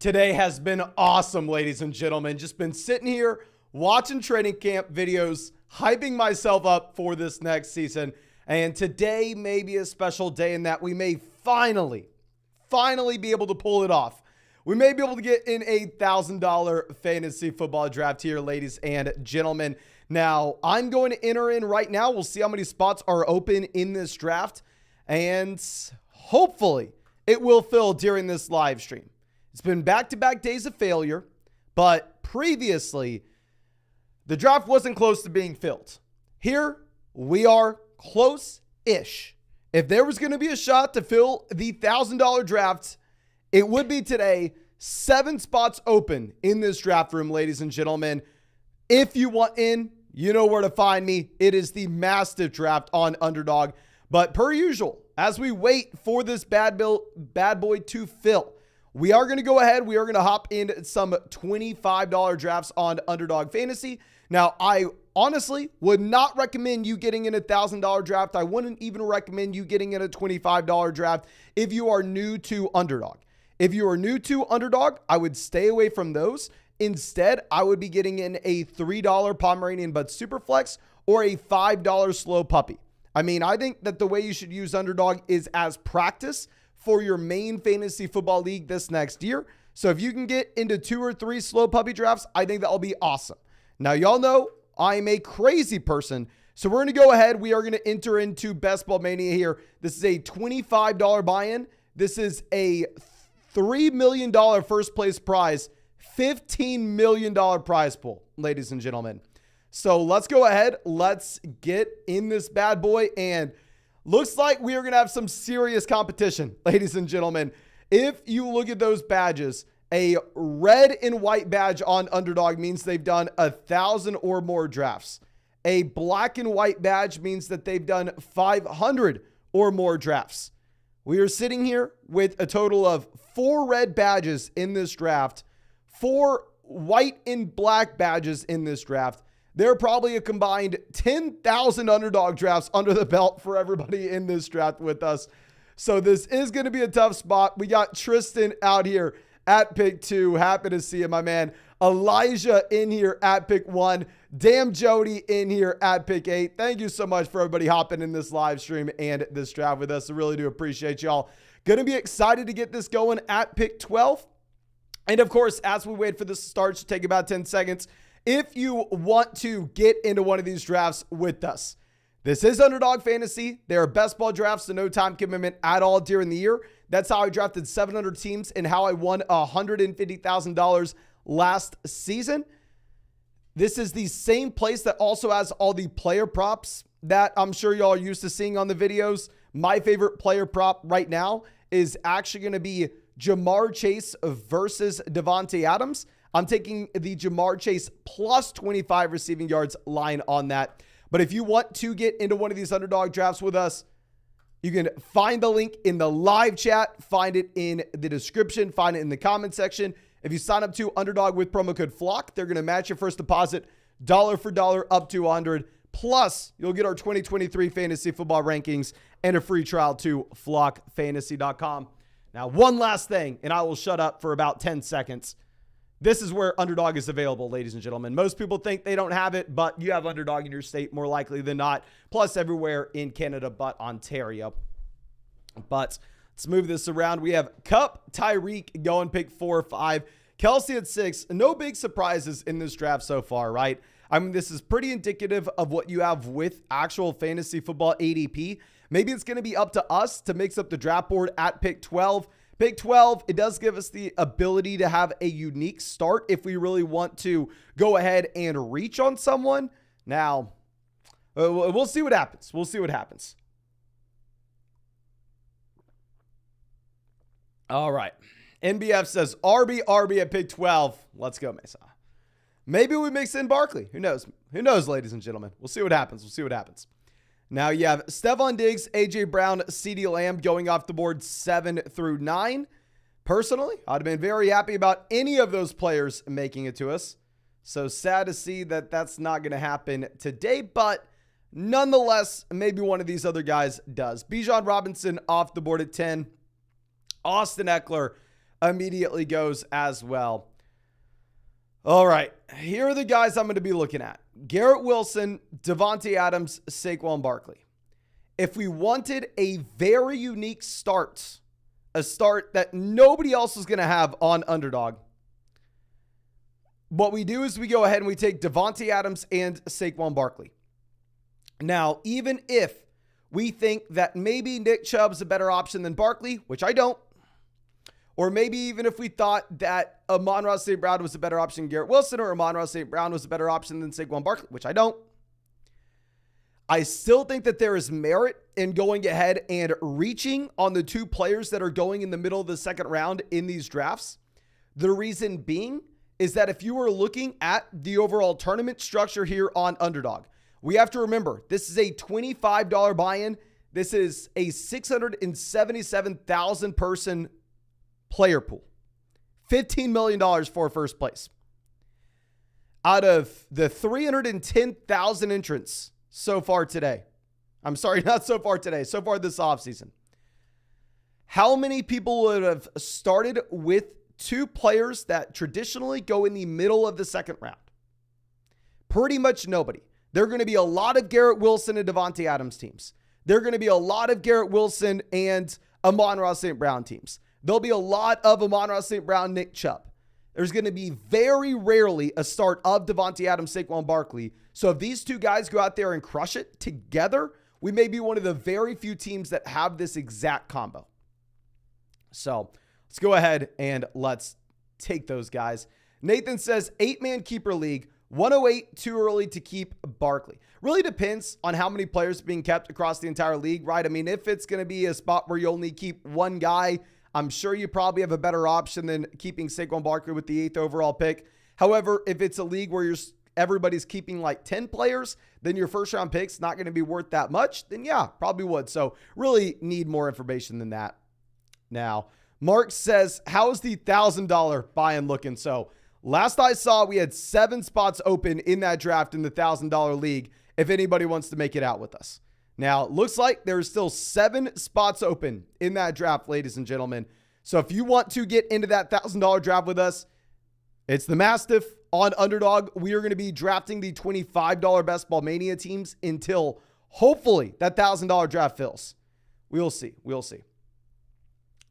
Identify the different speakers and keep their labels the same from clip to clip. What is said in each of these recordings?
Speaker 1: Today has been awesome, ladies and gentlemen. Just been sitting here watching training camp videos, hyping myself up for this next season. And today may be a special day in that we may finally be able to pull it off. We may be able to get in a $1,000 fantasy football draft here, ladies and gentlemen. Now, I'm going to enter in right now. We'll see how many spots are open in this draft. And hopefully it will fill during this live stream. It's been back-to-back days of failure, but previously, the draft wasn't close to being filled. Here, we are close-ish. If there was going to be a shot to fill the $1,000 draft, it would be today. 7 spots open in this draft room, ladies and gentlemen. If you want in, you know where to find me. It is the massive draft on Underdog. But per usual, as we wait for this bad boy to fill, we are going to go ahead. We are going to hop in some $25 drafts on Underdog Fantasy. Now, I honestly would not recommend you getting in a $1,000 draft. I wouldn't even recommend you getting in a $25 draft if you are new to Underdog. If you are new to Underdog, I would stay away from those. Instead, I would be getting in a $3 Pomeranian Bud Superflex or a $5 Slow Puppy. I mean, I think that the way you should use Underdog is as practice for your main fantasy football league this next year. So if you can get into 2 or 3 slow puppy drafts, I think that'll be awesome. Now, y'all know I'm a crazy person. So we're going to go ahead. We are going to enter into Best Ball Mania here. This is a $25 buy-in. This is a $3 million first place prize, $15 million prize pool, ladies and gentlemen. So let's go ahead. Let's get in this bad boy. And looks like we are going to have some serious competition, ladies and gentlemen. If you look at those badges, a red and white badge on Underdog means they've done 1,000 or more drafts. A black and white badge means that they've done 500 or more drafts. We are sitting here with a total of 4 red badges in this draft, 4 white and black badges in this draft. There are probably a combined 10,000 Underdog drafts under the belt for everybody in this draft with us. So this is going to be a tough spot. We got Tristan out here at pick 2. Happy to see you, my man. Elijah in here at pick 1. Damn Jody in here at pick 8. Thank you so much for everybody hopping in this live stream and this draft with us. I really do appreciate y'all. Going to be excited to get this going at pick 12. And of course, as we wait for this to start, should take about 10 seconds. If you want to get into one of these drafts with us, this is Underdog Fantasy. There are best ball drafts, so no time commitment at all during the year. That's how I drafted 700 teams and how I won $150,000 last season. This is the same place that also has all the player props that I'm sure y'all are used to seeing on the videos. My favorite player prop right now is actually going to be Jamar Chase versus Devontae Adams. I'm taking the Jamar Chase plus 25 receiving yards line on that. But if you want to get into one of these Underdog drafts with us, you can find the link in the live chat, find it in the description, find it in the comment section. If you sign up to Underdog with promo code FLOCK, they're going to match your first deposit dollar for dollar up to $100. Plus, you'll get our 2023 fantasy football rankings and a free trial to flockfantasy.com. Now, one last thing, and I will shut up for about 10 seconds. This is where Underdog is available, ladies and gentlemen. Most people think they don't have it, but you have Underdog in your state more likely than not. Plus everywhere in Canada but Ontario. But let's move this around. We have Cup, Tyreek going pick 4 or 5. Kelsey at 6. No big surprises in this draft so far, right? I mean, this is pretty indicative of what you have with actual fantasy football ADP. Maybe it's going to be up to us to mix up the draft board at pick 12. Pick 12, it does give us the ability to have a unique start if we really want to go ahead and reach on someone. Now, we'll see what happens. We'll see what happens. All right. NBF says RB at pick 12. Let's go, Mesa. Maybe we mix in Barkley. Who knows? Who knows, ladies and gentlemen? We'll see what happens. We'll see what happens. Now you have Stephon Diggs, A.J. Brown, CeeDee Lamb going off the board 7 through 9. Personally, I'd have been very happy about any of those players making it to us. So sad to see that that's not going to happen today, but nonetheless, maybe one of these other guys does. Bijan Robinson off the board at 10. Austin Eckler immediately goes as well. All right, here are the guys I'm going to be looking at. Garrett Wilson, Davante Adams, Saquon Barkley. If we wanted a very unique start, a start that nobody else is going to have on Underdog, what we do is we go ahead and we take Davante Adams and Saquon Barkley. Now, even if we think that maybe Nick Chubb's a better option than Barkley, which I don't, or maybe even if we thought that Amon-Ra St. Brown was a better option than Garrett Wilson, or Amon-Ra St. Brown was a better option than Saquon Barkley, which I don't, I still think that there is merit in going ahead and reaching on the two players that are going in the middle of the second round in these drafts. The reason being is that if you are looking at the overall tournament structure here on Underdog, we have to remember this is a $25 buy-in. This is a 677,000 person player pool. $15 million for first place. Out of the 310,000 entrants so far today. I'm sorry, not so far today. So far this offseason. How many people would have started with two players that traditionally go in the middle of the second round? Pretty much nobody. There are going to be a lot of Garrett Wilson and Davante Adams teams. There are going to be a lot of Garrett Wilson and Amon-Ra St. Brown teams. There'll be a lot of Amon-Ra St. Brown, Nick Chubb. There's going to be very rarely a start of Davante Adams, Saquon Barkley. So if these two guys go out there and crush it together, we may be one of the very few teams that have this exact combo. So let's go ahead and let's take those guys. Nathan says 8-man keeper league, 108 too early to keep Barkley. Really depends on how many players are being kept across the entire league, right? I mean, if it's going to be a spot where you only keep one guy, I'm sure you probably have a better option than keeping Saquon Barkley with the 8th overall pick. However, if it's a league where everybody's keeping like 10 players, then your first round pick's not going to be worth that much, then yeah, probably would. So really need more information than that. Now, Mark says, how's the $1,000 buy-in looking? So last I saw, we had 7 spots open in that draft in the $1,000 league if anybody wants to make it out with us. Now, it looks like there's still 7 spots open in that draft, ladies and gentlemen. So if you want to get into that $1,000 draft with us, it's the Mastiff on Underdog. We are going to be drafting the $25 Best Ball Mania teams until hopefully that $1,000 draft fills. We'll see. We'll see.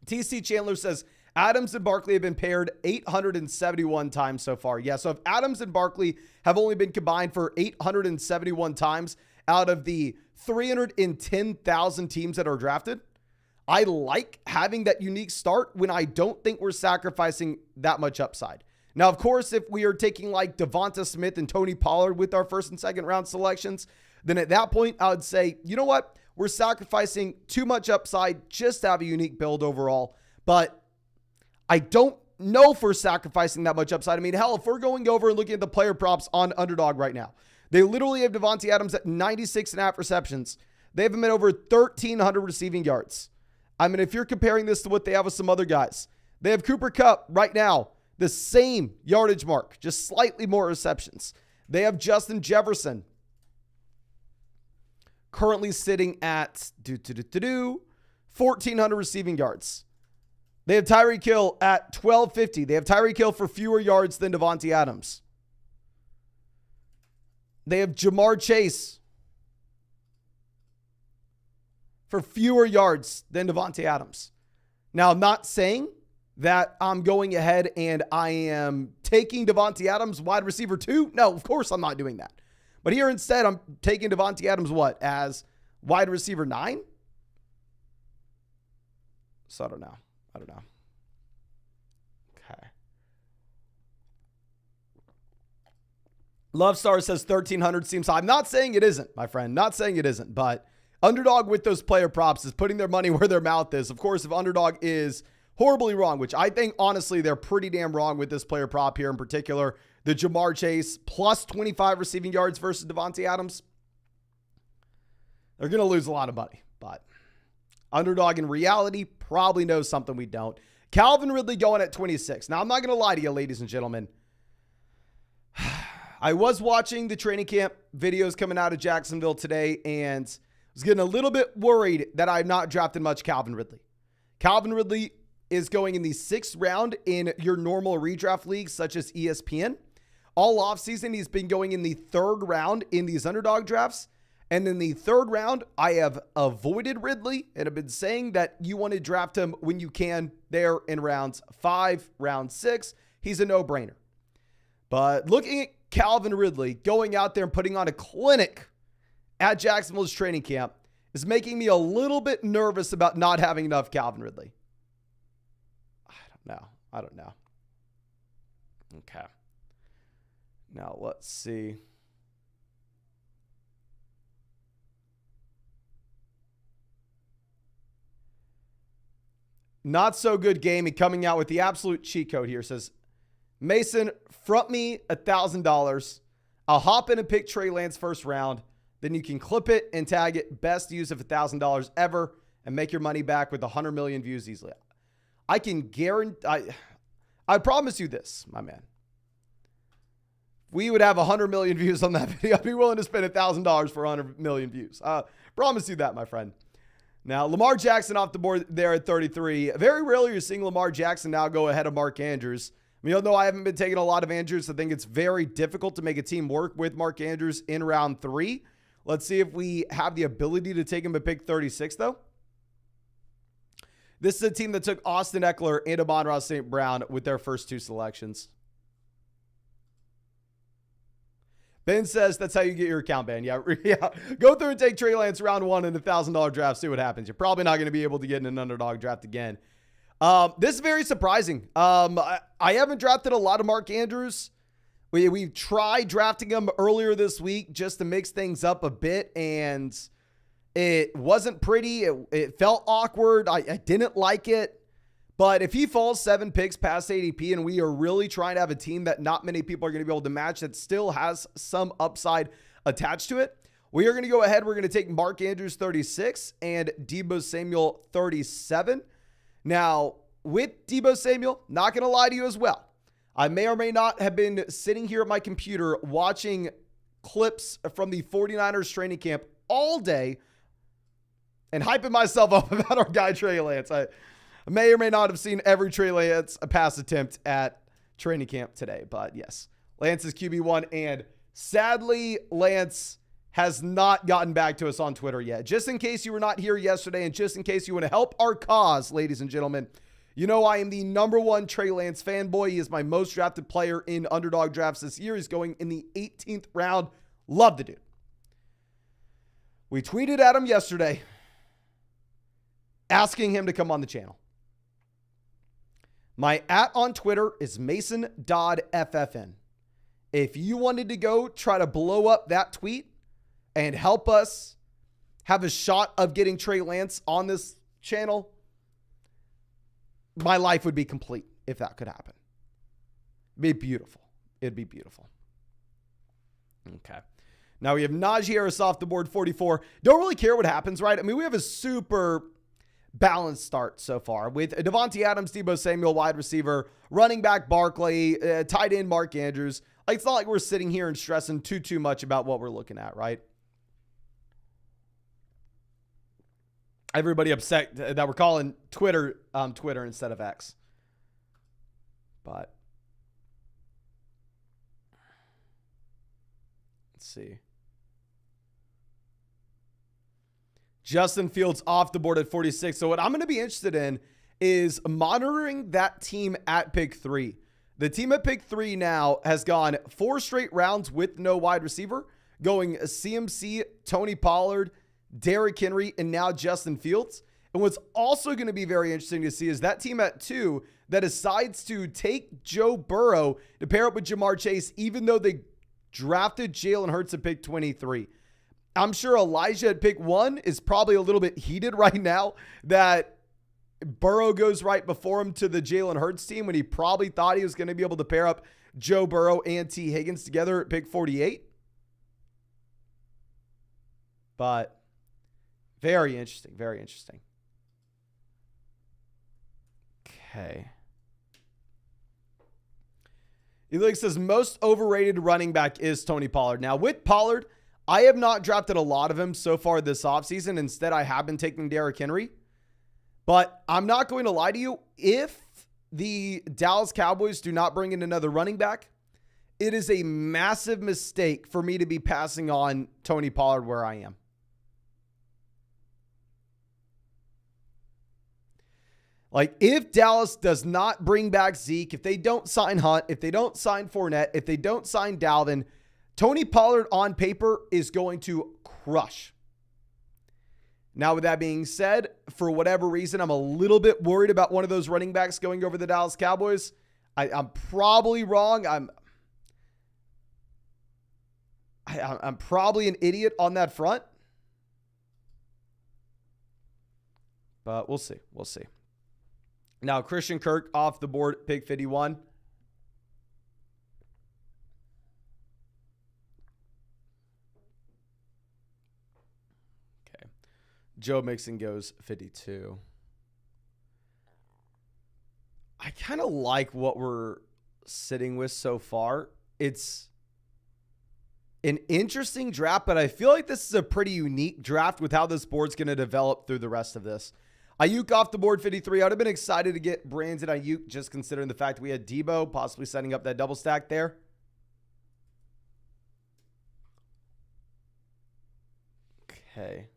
Speaker 1: TC Chandler says, Adams and Barkley have been paired 871 times so far. Yeah, so if Adams and Barkley have only been combined for 871 times out of the 310,000 teams that are drafted, I like having that unique start when I don't think we're sacrificing that much upside. Now, of course, if we are taking like Devonta Smith and Tony Pollard with our first and second round selections, then at that point, I would say, you know what? We're sacrificing too much upside just to have a unique build overall. But I don't know if we're sacrificing that much upside. I mean, hell, if we're going over and looking at the player props on Underdog right now, they literally have Davante Adams at 96.5 receptions. They have him at over 1,300 receiving yards. I mean, if you're comparing this to what they have with some other guys, they have Cooper Kupp right now, the same yardage mark, just slightly more receptions. They have Justin Jefferson currently sitting at 1,400 receiving yards. They have Tyreek Hill at 1,250. They have Tyreek Hill for fewer yards than Davante Adams. They have Jamar Chase for fewer yards than Davante Adams. Now, I'm not saying that I'm going ahead and I am taking Davante Adams wide receiver 2. No, of course I'm not doing that. But here instead, I'm taking Davante Adams as wide receiver 9? So I don't know. Okay. Love Star says 1,300 seems high. I'm not saying it isn't, my friend. Not saying it isn't, but Underdog with those player props is putting their money where their mouth is. Of course, if Underdog is horribly wrong, which I think, honestly, they're pretty damn wrong with this player prop here in particular, the Jamar Chase plus 25 receiving yards versus Davante Adams, they're going to lose a lot of money. But Underdog in reality probably knows something we don't. Calvin Ridley going at 26. Now, I'm not going to lie to you, ladies and gentlemen. I was watching the training camp videos coming out of Jacksonville today and was getting a little bit worried that I'm not drafting much Calvin Ridley. Calvin Ridley is going in the 6th round in your normal redraft leagues, such as ESPN. All offseason, he's been going in the 3rd round in these underdog drafts. And in the 3rd round, I have avoided Ridley and have been saying that you want to draft him when you can there in rounds 5, round 6. He's a no-brainer. But looking at Calvin Ridley going out there and putting on a clinic at Jacksonville's training camp is making me a little bit nervous about not having enough Calvin Ridley. I don't know. Okay. Now let's see. Not so good gaming coming out with the absolute cheat code here. Says, Mason, front me $1,000. I'll hop in and pick Trey Lance first round. Then you can clip it and tag it. Best use of $1,000 ever and make your money back with 100 million views easily. I can guarantee, I promise you this, my man. We would have 100 million views on that video. I'd be willing to spend $1,000 for 100 million views. Promise you that, my friend. Now, Lamar Jackson off the board there at 33. Very rarely you're seeing Lamar Jackson now go ahead of Mark Andrews. I mean, although I haven't been taking a lot of Andrews, I think it's very difficult to make a team work with Mark Andrews in round 3. Let's see if we have the ability to take him at pick 36, though. This is a team that took Austin Eckler and Amon-Ra St. Brown with their first 2 selections. Ben says that's how you get your account banned. Yeah. Go through and take Trey Lance round 1 in a $1,000 draft. See what happens. You're probably not going to be able to get in an underdog draft again. This is very surprising. I haven't drafted a lot of Mark Andrews. We tried drafting him earlier this week just to mix things up a bit, and it wasn't pretty. It felt awkward. I didn't like it. But if he falls 7 picks past ADP and we are really trying to have a team that not many people are going to be able to match that still has some upside attached to it, we are going to go ahead. We're going to take Mark Andrews 36 and Deebo Samuel 37. Now, with Deebo Samuel, not going to lie to you as well. I may or may not have been sitting here at my computer watching clips from the 49ers training camp all day and hyping myself up about our guy Trey Lance. I may or may not have seen every Trey Lance pass attempt at training camp today, but yes, Lance is QB1, and sadly, Lance has not gotten back to us on Twitter yet. Just in case you were not here yesterday, and just in case you want to help our cause, ladies and gentlemen, you know I am the #1 Trey Lance fanboy. He is my most drafted player in underdog drafts this year. He's going in the 18th round. Love the dude. We tweeted at him yesterday asking him to come on the channel. My @ on Twitter is MasonDoddFFN. If you wanted to go try to blow up that tweet and help us have a shot of getting Trey Lance on this channel, my life would be complete if that could happen. It'd be beautiful. It'd be beautiful. Okay. Now we have Najee Harris off the board, 44. Don't really care what happens, right? I mean, we have a super balanced start so far with Devontae Adams, Deebo Samuel, wide receiver, running back Barkley, tight end Mark Andrews. Like, it's not like we're sitting here and stressing too much about what we're looking at, right? Everybody upset that we're calling Twitter Twitter instead of X. But let's see. Justin Fields off the board at 46. So what I'm going to be interested in is monitoring that team at pick 3. The team at pick 3 now has gone 4 straight rounds with no wide receiver, going CMC, Tony Pollard, Derrick Henry, and now Justin Fields. And what's also going to be very interesting to see is that team at 2 that decides to take Joe Burrow to pair up with Jamar Chase, even though they drafted Jalen Hurts at pick 23. I'm sure Elijah at pick 1 is probably a little bit heated right now that Burrow goes right before him to the Jalen Hurts team when he probably thought he was going to be able to pair up Joe Burrow and T. Higgins together at pick 48. But very interesting, very interesting. Okay. Elix says most overrated running back is Tony Pollard. Now with Pollard, I have not drafted a lot of him so far this offseason. Instead, I have been taking Derrick Henry. But I'm not going to lie to you. If the Dallas Cowboys do not bring in another running back, it is a massive mistake for me to be passing on Tony Pollard where I am. Like, if Dallas does not bring back Zeke, if they don't sign Hunt, if they don't sign Fournette, if they don't sign Dalvin, Tony Pollard on paper is going to crush. Now, with that being said, for whatever reason, I'm a little bit worried about one of those running backs going over the Dallas Cowboys. I'm probably wrong. I'm probably an idiot on that front. But we'll see. We'll see. Now, Christian Kirk off the board, pick 51. Okay. Joe Mixon goes 52. I kind of like what we're sitting with so far. It's an interesting draft, but I feel like this is a pretty unique draft with how this board's going to develop through the rest of this. Ayuk off the board, 53. I would have been excited to get Brandon Ayuk, just considering the fact that we had Debo possibly setting up that double stack there. Okay.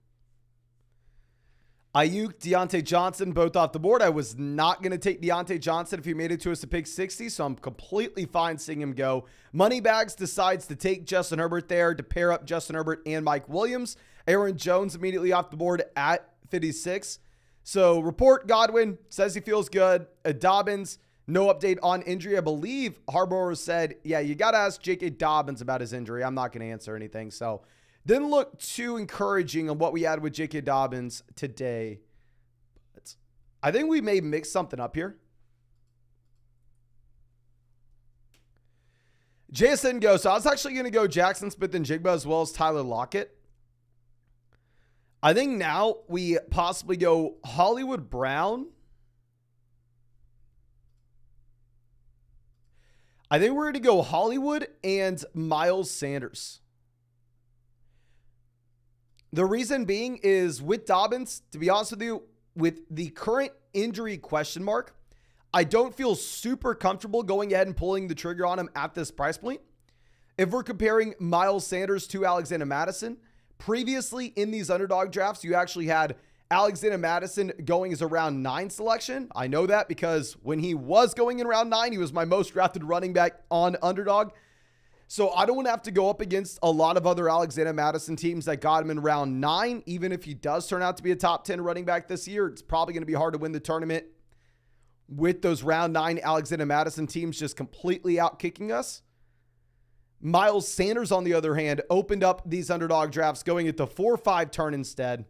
Speaker 1: Ayuk, Deontay Johnson, both off the board. I was not going to take Deontay Johnson if he made it to us to pick 60, so I'm completely fine seeing him go. Moneybags decides to take Justin Herbert there to pair up Justin Herbert and Mike Williams. Aaron Jones immediately off the board at 56. So report Godwin says he feels good. Dobbins, no update on injury. I believe Harbaugh said, yeah, you got to ask J.K. Dobbins about his injury. I'm not going to answer anything. So didn't look too encouraging on what we had with J.K. Dobbins today. But I think we may mix something up here. JSN goes, so I was actually going to go Jackson Smith and Jigba as well as Tyler Lockett. I think now we possibly go Hollywood Brown. I think we're going to go Hollywood and Miles Sanders. The reason being is with Dobbins, to be honest with you, with the current injury question mark, I don't feel super comfortable going ahead and pulling the trigger on him at this price point. If we're comparing Miles Sanders to Alexander Mattison, previously in these underdog drafts, you actually had Alexander Mattison going as a round 9 selection. I know that because when he was going in round 9, he was my most drafted running back on underdog. So I don't want to have to go up against a lot of other Alexander Mattison teams that got him in round 9. Even if he does turn out to be a top 10 running back this year, it's probably going to be hard to win the tournament with those round 9 Alexander Mattison teams just completely out kicking us. Miles Sanders, on the other hand, opened up these underdog drafts going at the 4-5 turn instead.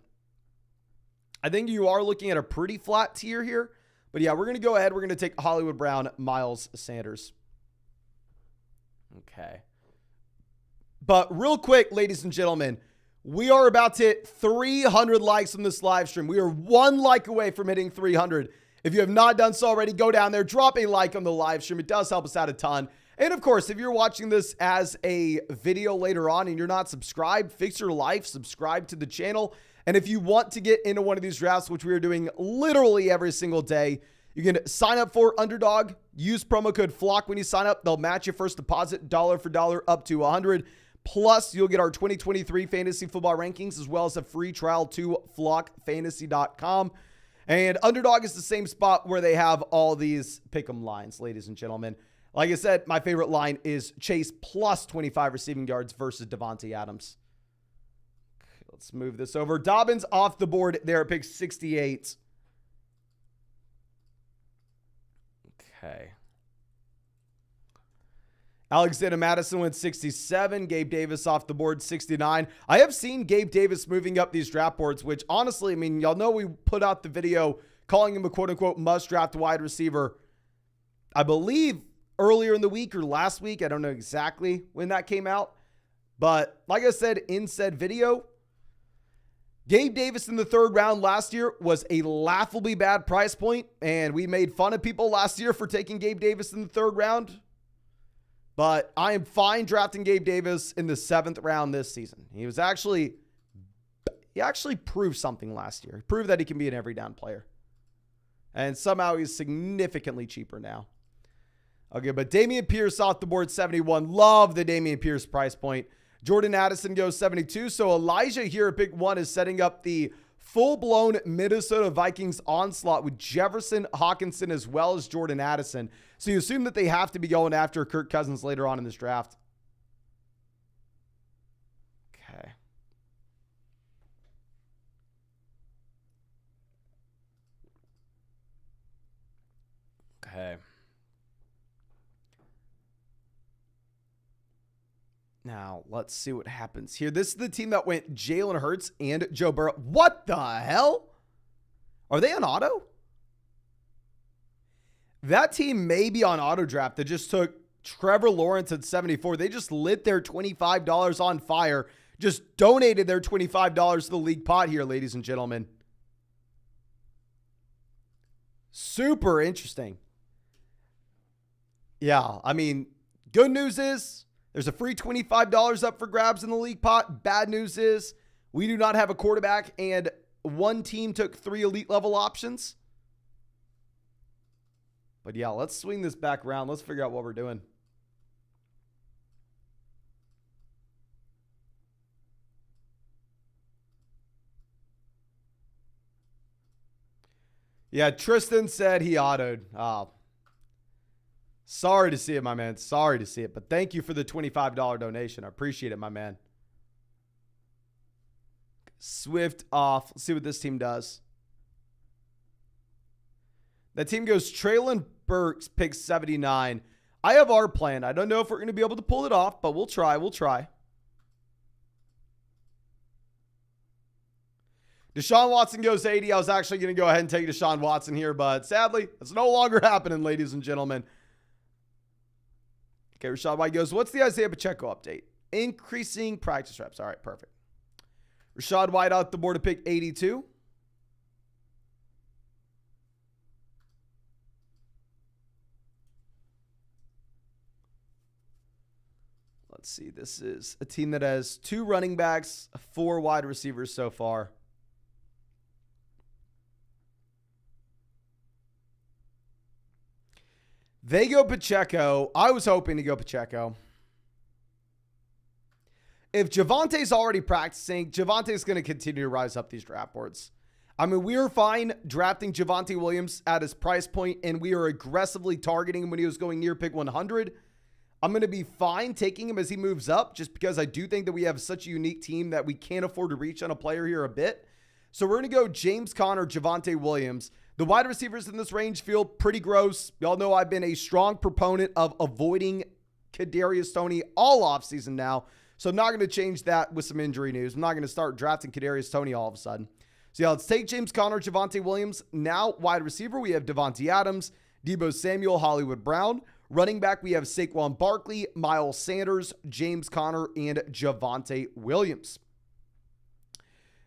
Speaker 1: I think you are looking at a pretty flat tier here. But yeah, we're going to go ahead. We're going to take Hollywood Brown, Miles Sanders. Okay. But real quick, ladies and gentlemen, we are about to hit 300 likes on this live stream. We are 1 like away from hitting 300. If you have not done so already, go down there, drop a like on the live stream. It does help us out a ton. And of course, if you're watching this as a video later on and you're not subscribed, fix your life, subscribe to the channel. And if you want to get into one of these drafts, which we are doing literally every single day, you can sign up for Underdog. Use promo code FLOCK when you sign up. They'll match your first deposit dollar for dollar up to $100. Plus, you'll get our 2023 fantasy football rankings as well as a free trial to flockfantasy.com. And Underdog is the same spot where they have all these pick'em lines, ladies and gentlemen. Like I said, my favorite line is Chase plus 25 receiving yards versus Devontae Adams. Okay, let's move this over. Dobbins off the board there at pick 68. Okay. Alexander Mattison went 67. Gabe Davis off the board, 69. I have seen Gabe Davis moving up these draft boards, which honestly, I mean, y'all know we put out the video calling him a quote-unquote must-draft wide receiver. I believe earlier in the week or last week. I don't know exactly when that came out. But like I said in said video, Gabe Davis in the 3rd round last year was a laughably bad price point, and we made fun of people last year for taking Gabe Davis in the 3rd round. But I am fine drafting Gabe Davis in the 7th round this season. He actually proved something last year. He proved that he can be an every down player. And somehow he's significantly cheaper now. Okay, but Dameon Pierce off the board, 71. Love the Dameon Pierce price point. Jordan Addison goes 72. So Elijah here at pick 1 is setting up the full-blown Minnesota Vikings onslaught with Jefferson, Hawkinson, as well as Jordan Addison. So you assume that they have to be going after Kirk Cousins later on in this draft. Okay. Okay. Now, let's see what happens here. This is the team that went Jalen Hurts and Joe Burrow. What the hell? Are they on auto? That team may be on auto draft that just took Trevor Lawrence at 74. They just lit their $25 on fire. Just donated their $25 to the league pot here, ladies and gentlemen. Super interesting. Yeah, I mean, good news is there's a free $25 up for grabs in the league pot. Bad news is we do not have a quarterback, and one team took 3 elite level options. But yeah, let's swing this back around. Let's figure out what we're doing. Yeah, Tristan said he autoed. Oh. Sorry to see it, my man. Sorry to see it. But thank you for the $25 donation. I appreciate it, my man. Swift off. Let's see what this team does. That team goes Traylon Burks, pick 79. I have our plan. I don't know if we're going to be able to pull it off, but we'll try. We'll try. Deshaun Watson goes 80. I was actually going to go ahead and take Deshaun Watson here, but sadly, it's no longer happening, ladies and gentlemen. Okay, Rashad White goes, what's the Isaiah Pacheco update? Increasing practice reps. All right, perfect. Rashad White out the board to pick 82. Let's see. This is a team that has 2 running backs, 4 wide receivers so far. They go Pacheco. I was hoping to go Pacheco. If Javante's already practicing, Javante's going to continue to rise up these draft boards. I mean, we were fine drafting Javonte Williams at his price point, and we are aggressively targeting him when he was going near pick 100. I'm going to be fine taking him as he moves up, just because I do think that we have such a unique team that we can't afford to reach on a player here a bit. So we're going to go James Conner, Javonte Williams. The wide receivers in this range feel pretty gross. Y'all know I've been a strong proponent of avoiding Kadarius Toney all offseason now. So I'm not going to change that with some injury news. I'm not going to start drafting Kadarius Toney all of a sudden. So yeah, let's take James Conner, Javonte Williams. Now wide receiver, we have Devontae Adams, Deebo Samuel, Hollywood Brown. Running back, we have Saquon Barkley, Miles Sanders, James Conner, and Javonte Williams.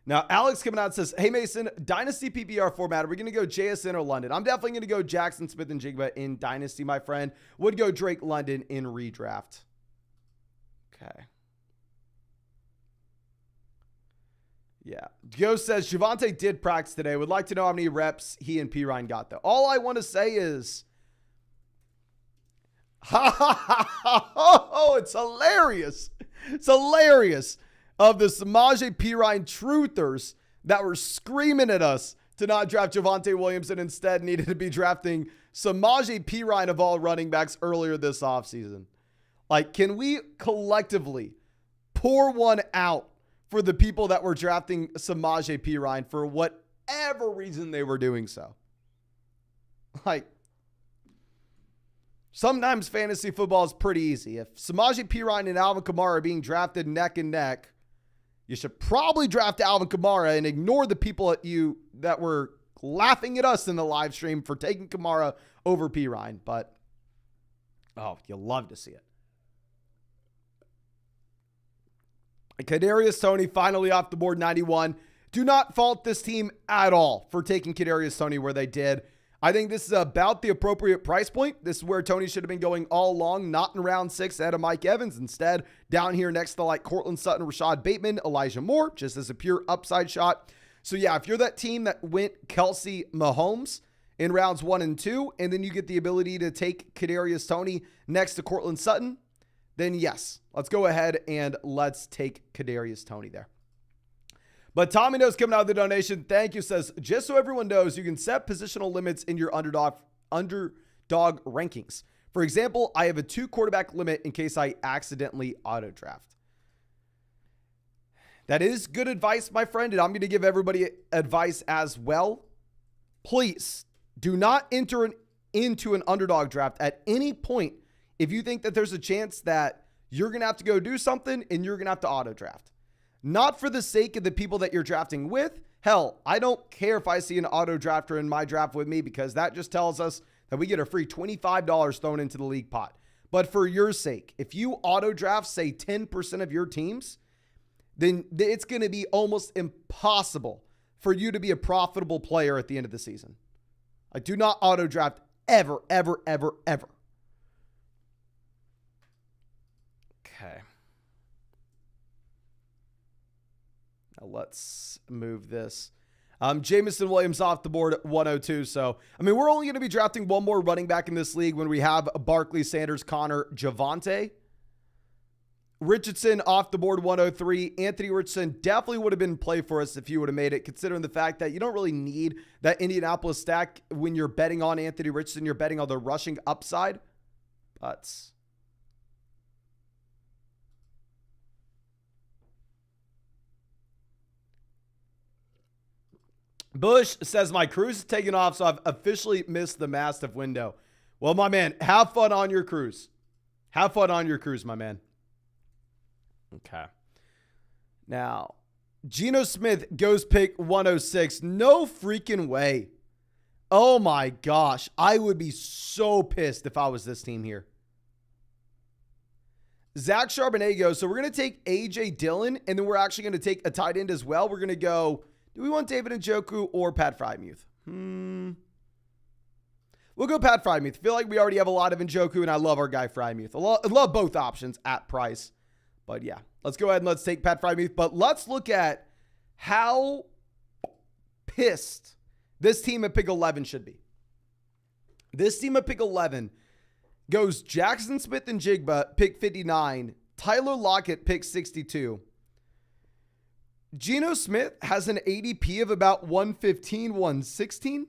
Speaker 1: Now, Alex coming out and says, hey, Mason, Dynasty PPR format, are we going to go JSN or London? I'm definitely going to go Jackson Smith and Jigba in Dynasty, my friend. Would go Drake London in redraft. Okay. Yeah. Ghost says, Javonte did practice today. Would like to know how many reps he and P. Ryan got, though. All I want to say is, it's hilarious. It's hilarious. Of the Samaje Perine truthers that were screaming at us to not draft Javonte Williams and instead needed to be drafting Samaje Perine of all running backs earlier this offseason. Like, can we collectively pour one out for the people that were drafting Samaje Perine for whatever reason they were doing so? Like, sometimes fantasy football is pretty easy. If Samaje Perine and Alvin Kamara are being drafted neck and neck, you should probably draft Alvin Kamara and ignore the people at you that were laughing at us in the live stream for taking Kamara over Perine. But, oh, you'll love to see it. Kadarius Toney finally off the board, 91. Do not fault this team at all for taking Kadarius Toney where they did. I think this is about the appropriate price point. This is where Toney should have been going all along, not in round 6 ahead of Mike Evans. Instead, down here next to like Cortland Sutton, Rashad Bateman, Elijah Moore, just as a pure upside shot. So yeah, if you're that team that went Kelsey Mahomes in rounds 1 and 2, and then you get the ability to take Kadarius Toney next to Cortland Sutton, then yes, let's go ahead and let's take Kadarius Toney there. But Tommy Knows coming out of the donation, thank you, says, just so everyone knows, you can set positional limits in your underdog rankings. For example, I have a 2 quarterback limit in case I accidentally auto draft. That is good advice, my friend, and I'm going to give everybody advice as well. Please do not enter into an underdog draft at any point if you think that there's a chance that you're going to have to go do something and you're going to have to auto draft. Not for the sake of the people that you're drafting with. Hell, I don't care if I see an auto drafter in my draft with me, because that just tells us that we get a free $25 thrown into the league pot. But for your sake, if you auto draft, say 10% of your teams, then it's going to be almost impossible for you to be a profitable player at the end of the season. I do not auto draft ever, ever, ever, ever. Okay. Now let's move this. Jamison Williams off the board at 102. So, I mean, we're only going to be drafting one more running back in this league when we have Barkley, Sanders, Connor, Javonte. Richardson off the board 103. Anthony Richardson definitely would have been in play for us if you would have made it, considering the fact that you don't really need that Indianapolis stack when you're betting on Anthony Richardson. You're betting on the rushing upside. But Bush says, my cruise is taking off, so I've officially missed the Mastiff window. Well, my man, have fun on your cruise. Have fun on your cruise, my man. Okay. Now, Geno Smith goes pick 106. No freaking way. Oh my gosh. I would be so pissed if I was this team here. Zach Charbonnet goes. So we're going to take A.J. Dillon, and then we're actually going to take a tight end as well. We're going to go, do we want David Njoku or Pat Freiermuth? We'll go Pat Freiermuth. I feel like we already have a lot of Njoku, and I love our guy Freiermuth. I love both options at price. But yeah, let's go ahead and let's take Pat Freiermuth. But let's look at how pissed this team at pick 11 should be. This team at pick 11 goes Jackson Smith and Jigba, pick 59. Tyler Lockett, pick 62. Geno Smith has an ADP of about 115, 116.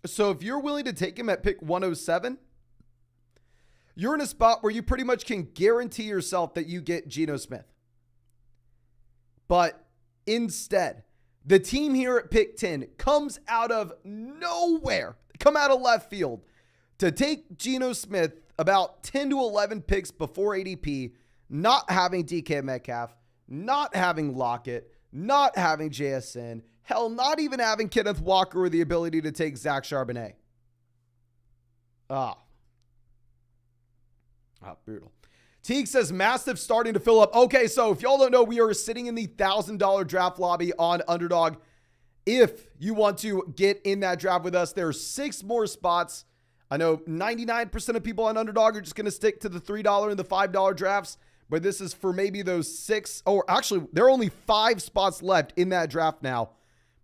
Speaker 1: So if you're willing to take him at pick 107, you're in a spot where you pretty much can guarantee yourself that you get Geno Smith. But instead, the team here at pick 10 comes out of nowhere, come out of left field to take Geno Smith about 10 to 11 picks before ADP, not having DK Metcalf, not having Lockett, not having JSN, hell, not even having Kenneth Walker with the ability to take Zach Charbonnet. Brutal. Teague says, Mastiff starting to fill up. Okay, so if y'all don't know, we are sitting in the $1,000 draft lobby on Underdog. If you want to get in that draft with us, there's 6 more spots. I know 99% of people on Underdog are just going to stick to the $3 and the $5 drafts, but this is for maybe those 6, or actually, there are only 5 spots left in that draft now.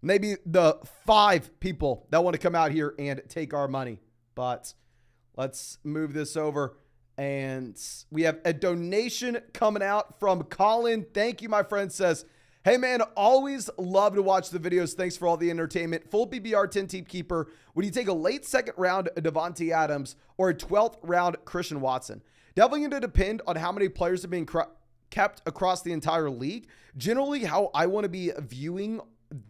Speaker 1: Maybe the 5 people that want to come out here and take our money. But let's move this over. And we have a donation coming out from Colin. Thank you, my friend. Says, hey, man, always love to watch the videos. Thanks for all the entertainment. Full PPR 10-team keeper. Would you take a late second round Devontae Adams or a 12th round Christian Watson? Definitely going to depend on how many players are being kept across the entire league. Generally, how I want to be viewing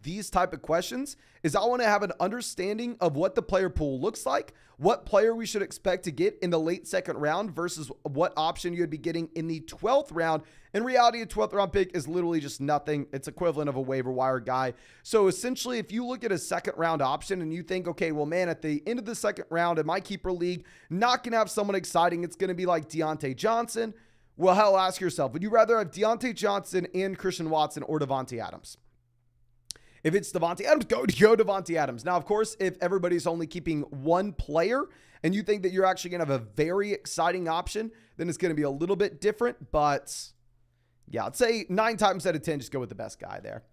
Speaker 1: these type of questions is I want to have an understanding of what the player pool looks like, what player we should expect to get in the late second round versus what option you'd be getting in the 12th round. In reality, a 12th round pick is literally just nothing. It's equivalent of a waiver wire guy. So essentially, if you look at a second round option and you think, okay, well, man, at the end of the second round in my keeper league, not going to have someone exciting. It's going to be like Deontay Johnson. Well, hell, ask yourself, would you rather have Deontay Johnson and Christian Watson or Devontae Adams? If it's Devontae Adams, go Devontae Adams. Now, of course, if everybody's only keeping one player and you think that you're actually going to have a very exciting option, then it's going to be a little bit different. But yeah, I'd say 9 times out of 10, just go with the best guy there.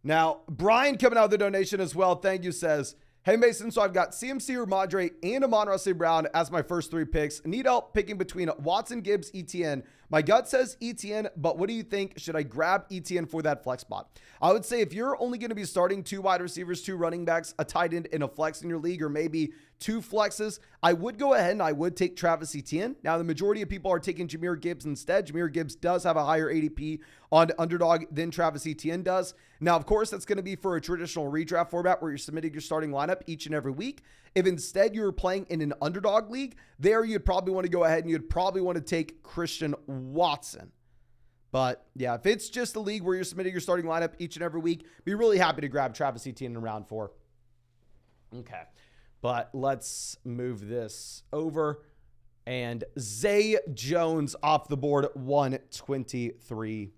Speaker 1: Now, Brian coming out of the donation as well, thank you, says, Hey, Mason, so I've got CMC or Madre and Amon-Ra St. Brown as my first 3 picks. Need help picking between Watson, Gibbs, ETN. My gut says ETN, but what do you think? Should I grab ETN for that flex spot? I would say if you're only going to be starting 2 wide receivers, 2 running backs, a tight end, and a flex in your league, or maybe 2 flexes, I would go ahead and I would take Travis Etienne. Now, the majority of people are taking Jahmyr Gibbs instead. Jahmyr Gibbs does have a higher ADP on Underdog than Travis Etienne does. Now, of course, that's going to be for a traditional redraft format where you're submitting your starting lineup each and every week. If instead you're playing in an Underdog league, there you'd probably want to go ahead and you'd probably want to take Christian Watson. But yeah, if it's just a league where you're submitting your starting lineup each and every week, be really happy to grab Travis Etienne in round 4. Okay, but let's move this over. And Zay Jones off the board, 123.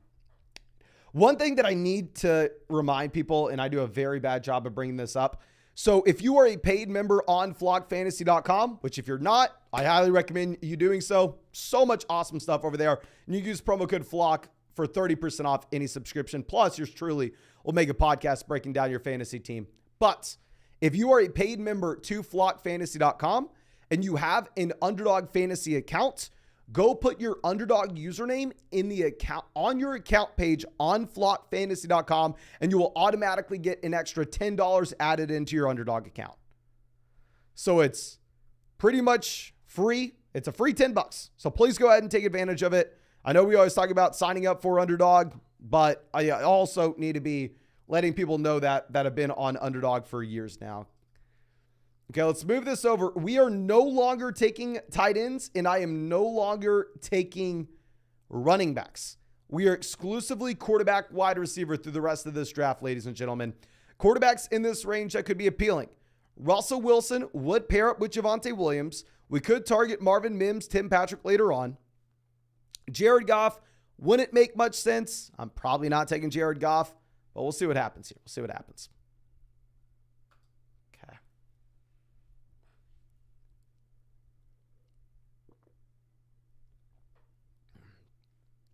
Speaker 1: One thing that I need to remind people, and I do a very bad job of bringing this up. So if you are a paid member on flockfantasy.com, which if you're not, I highly recommend you doing so. So much awesome stuff over there. And you can use promo code FLOCK for 30% off any subscription. Plus, yours truly will make a podcast breaking down your fantasy team. But if you are a paid member to flockfantasy.com and you have an Underdog Fantasy account, go put your Underdog username in the account on your account page on flockfantasy.com, and you will automatically get an extra $10 added into your Underdog account. So it's pretty much free. It's a free $10. So please go ahead and take advantage of it. I know we always talk about signing up for Underdog, but I also need to be letting people know that have been on Underdog for years now. Okay, let's move this over. We are no longer taking tight ends, and I am no longer taking running backs. We are exclusively quarterback, wide receiver through the rest of this draft, ladies and gentlemen. Quarterbacks in this range that could be appealing. Russell Wilson would pair up with Javonte Williams. We could target Marvin Mims, Tim Patrick later on. Jared Goff wouldn't make much sense. I'm probably not taking Jared Goff, but we'll see what happens here. We'll see what happens.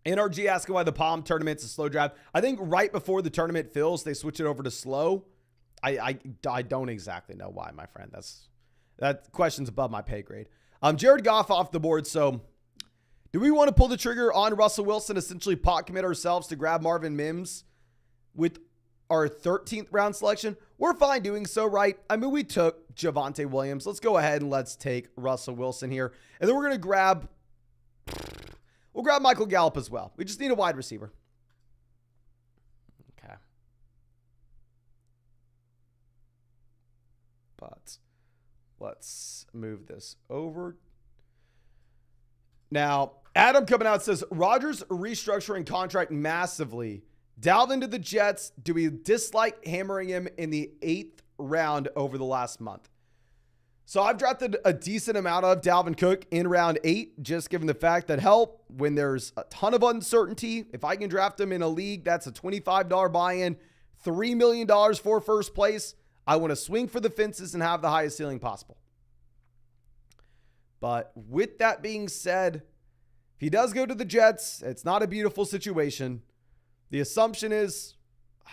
Speaker 1: NRG asking why the Palm tournament's a slow draft. I think right before the tournament fills, they switch it over to slow. I don't exactly know why, my friend. That question's above my pay grade. Jared Goff off the board. So do we want to pull the trigger on Russell Wilson, essentially pot commit ourselves to grab Marvin Mims with our 13th round selection? We're fine doing so, right? I mean, we took Javonte Williams. Let's go ahead and let's take Russell Wilson here. And then we're going to grab... We'll grab Michael Gallup as well. We just need a wide receiver. Okay. But let's move this over. Now, Adam coming out says, Rodgers restructuring contract massively. Dalvin to the Jets. Do we dislike hammering him in the 8th round over the last month? So I've drafted a decent amount of Dalvin Cook in round 8, just given the fact that, hell, when there's a ton of uncertainty, if I can draft him in a league that's a $25 buy-in, $3 million for first place, I want to swing for the fences and have the highest ceiling possible. But with that being said, if he does go to the Jets, it's not a beautiful situation. The assumption is,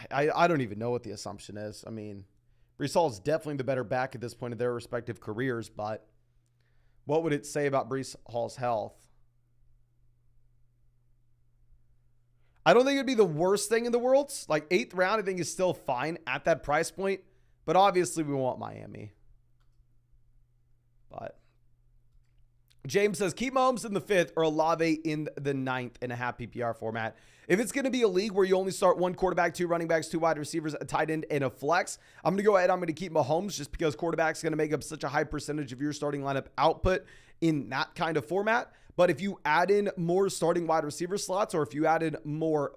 Speaker 1: I don't even know what the assumption is. I mean, Breece Hall is definitely the better back at this point of their respective careers, but what would it say about Breece Hall's health? I don't think it'd be the worst thing in the world. Like 8th round, I think is still fine at that price point, but obviously we want Miami. But James says, keep Mahomes in the 5th or Olave in the 9th in a half PPR format. If it's going to be a league where you only start 1 quarterback, 2 running backs, 2 wide receivers, a tight end, and a flex, I'm going to go ahead. I'm going to keep Mahomes just because quarterback's going to make up such a high percentage of your starting lineup output in that kind of format. But if you add in more starting wide receiver slots, or if you add in more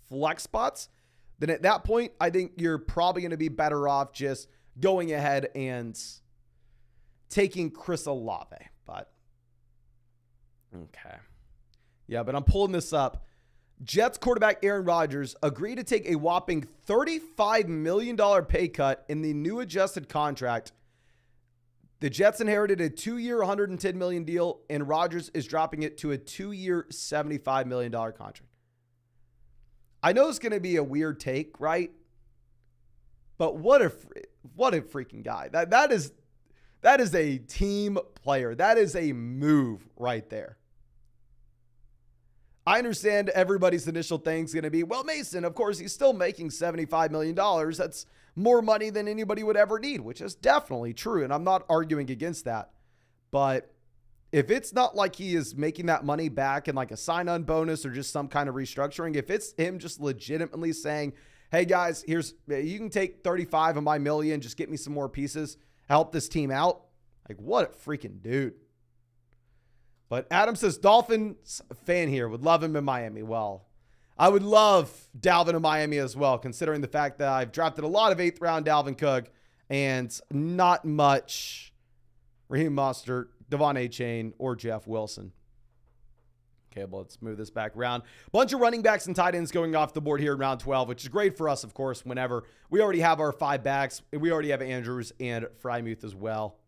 Speaker 1: flex spots, then at that point, I think you're probably going to be better off just going ahead and taking Chris Olave. But okay. Yeah, but I'm pulling this up. Jets quarterback Aaron Rodgers agreed to take a whopping $35 million pay cut in the new adjusted contract. The Jets inherited a 2-year, $110 million deal, and Rodgers is dropping it to a 2-year, $75 million contract. I know it's going to be a weird take, right? But what What a freaking guy. That is a team player. That is a move right there. I understand everybody's initial thing's going to be, well, Mason, of course, he's still making $75 million. That's more money than anybody would ever need, which is definitely true. And I'm not arguing against that. But if it's not like he is making that money back in like a sign-on bonus or just some kind of restructuring, if it's him just legitimately saying, hey guys, you can take 35 of my million, just get me some more pieces, help this team out. Like, what a freaking dude. But Adam says, Dolphins fan here, would love him in Miami. Well, I would love Dalvin in Miami as well, considering the fact that I've drafted a lot of 8th round Dalvin Cook and not much Raheem Mostert, Devon Achane, or Jeff Wilson. Okay, well, let's move this back around. Bunch of running backs and tight ends going off the board here in round 12, which is great for us, of course, whenever we already have our 5 backs. We already have Andrews and Frymuth as well.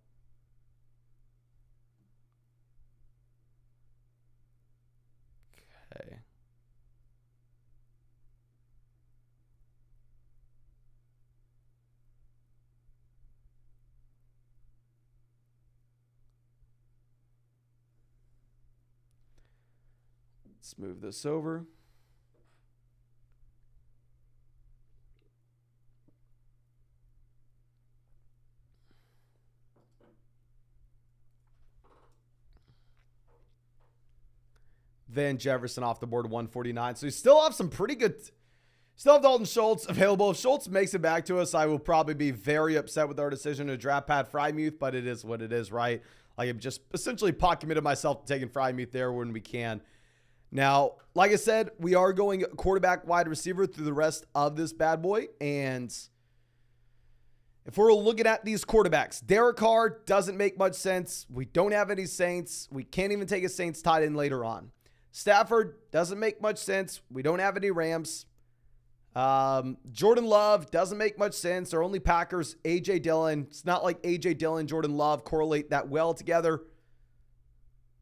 Speaker 1: Okay. Let's move this over. Van Jefferson off the board, 149. So you still have some pretty good. Still have Dalton Schultz available. If Schultz makes it back to us, I will probably be very upset with our decision to draft Pat Frymuth, but it is what it is, right? Like, I've just essentially pot committed myself to taking Frymuth there when we can. Now, like I said, we are going quarterback, wide receiver through the rest of this bad boy. And if we're looking at these quarterbacks, Derek Carr doesn't make much sense. We don't have any Saints. We can't even take a Saints tight end later on. Stafford doesn't make much sense. We don't have any Rams. Jordan Love doesn't make much sense. They're only Packers. A.J. Dillon. It's not like A.J. Dillon, Jordan Love correlate that well together.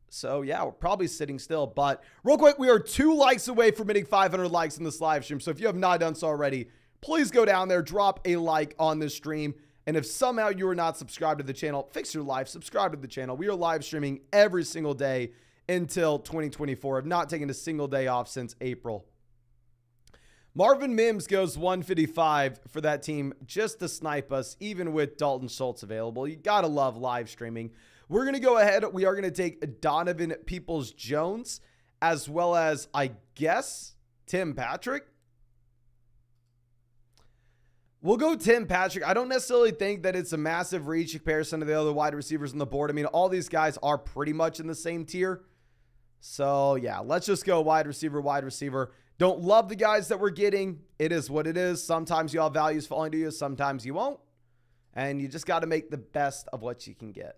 Speaker 1: So, yeah, we're probably sitting still. But real quick, we are 2 likes away from hitting 500 likes in this live stream. So if you have not done so already, please go down there, drop a like on this stream. And if somehow you are not subscribed to the channel, fix your life, subscribe to the channel. We are live streaming every single day until 2024. I've not taken a single day off since April. Marvin Mims goes 155 for that team just to snipe us, even with Dalton Schultz available. You got to love live streaming. We're going to go ahead. We are going to take Donovan Peoples-Jones as well as, I guess, Tim Patrick. We'll go Tim Patrick. I don't necessarily think that it's a massive reach comparison to the other wide receivers on the board. I mean, all these guys are pretty much in the same tier. So, yeah, let's just go wide receiver, wide receiver. Don't love the guys that we're getting. It is what it is. Sometimes you have values falling to you. Sometimes you won't. And you just got to make the best of what you can get.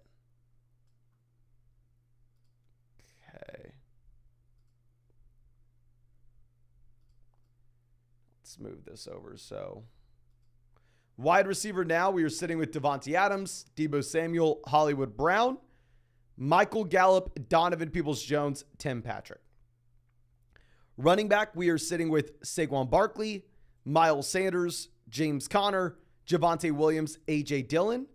Speaker 1: Okay. Let's move this over. So, wide receiver now, we are sitting with Devontae Adams, Deebo Samuel, Hollywood Brown, Michael Gallup, Donovan Peoples-Jones, Tim Patrick. Running back, we are sitting with Saquon Barkley, Miles Sanders, James Conner, Javonte Williams, A.J. Dillon.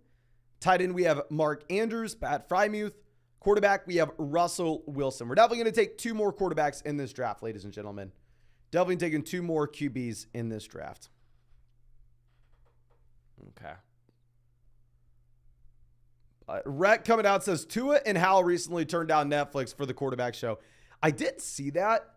Speaker 1: Tight end, we have Mark Andrews, Pat Frymuth. Quarterback, we have Russell Wilson. We're definitely going to take 2 more quarterbacks in this draft, ladies and gentlemen. Definitely taking 2 more QBs in this draft. Okay. Rhett coming out says Tua and Howell recently turned down Netflix for the quarterback show. I did see that.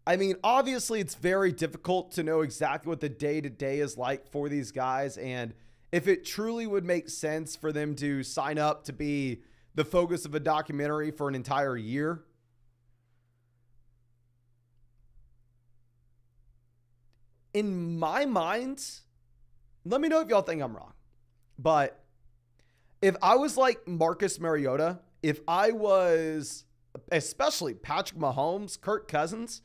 Speaker 1: I mean, obviously it's very difficult to know exactly what the day-to-day is like for these guys. And if it truly would make sense for them to sign up to be the focus of a documentary for an entire year. In my mind, let me know if y'all think I'm wrong. But if I was like Marcus Mariota, if I was especially Patrick Mahomes, Kirk Cousins,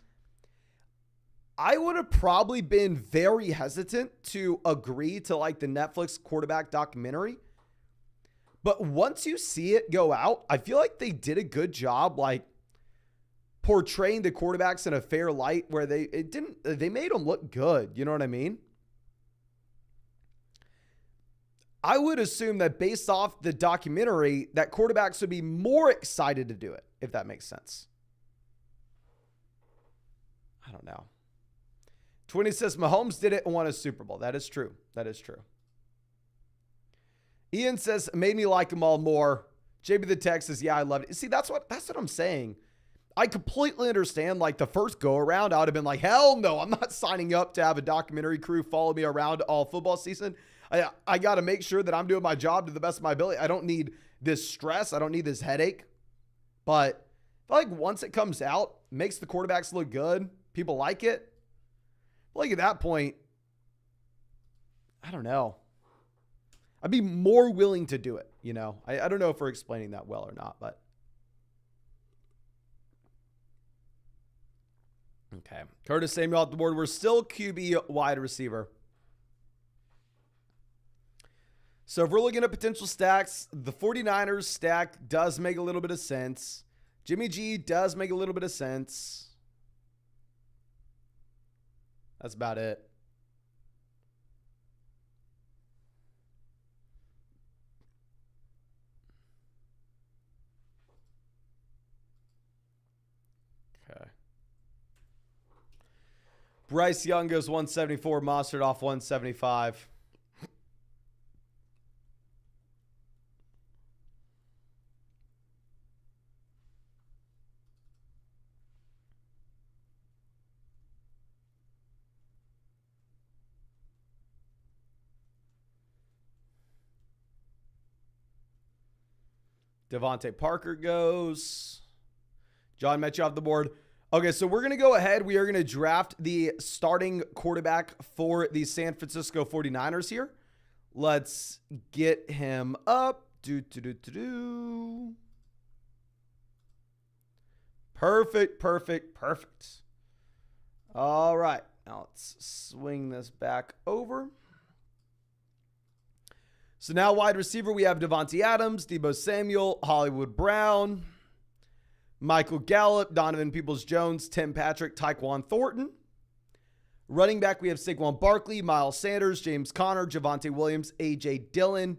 Speaker 1: I would have probably been very hesitant to agree to like the Netflix quarterback documentary. But once you see it go out, I feel like they did a good job like portraying the quarterbacks in a fair light where they made them look good. You know what I mean? I would assume that based off the documentary, that quarterbacks would be more excited to do it, if that makes sense. I don't know. 20 says Mahomes did it and won a Super Bowl. That is true. That is true. Ian says, made me like them all more. JB the Tech says, yeah, I loved it. See, that's what I'm saying. I completely understand, like, the first go-around, I would have been like, hell no, I'm not signing up to have a documentary crew follow me around all football season. I got to make sure that I'm doing my job to the best of my ability. I don't need this stress. I don't need this headache. But I feel like once it comes out, makes the quarterbacks look good, people like it. Like at that point, I don't know. I'd be more willing to do it, you know. I don't know if we're explaining that well or not, but. Okay. Curtis Samuel off the board. We're still QB wide receiver. So if we're looking at potential stacks, the 49ers stack does make a little bit of sense. Jimmy G does make a little bit of sense. That's about it. Okay. Bryce Young goes 174. Mostert off 175. Devontae Parker goes. John met you off the board. Okay, so we're going to go ahead. We are going to draft the starting quarterback for the San Francisco 49ers here. Let's get him up. Perfect. All right. Now let's swing this back over. So now wide receiver, we have Devontae Adams, Deebo Samuel, Hollywood Brown, Michael Gallup, Donovan Peoples-Jones, Tim Patrick, Tyquan Thornton. Running back, we have Saquon Barkley, Miles Sanders, James Conner, Javonte Williams, A.J. Dillon.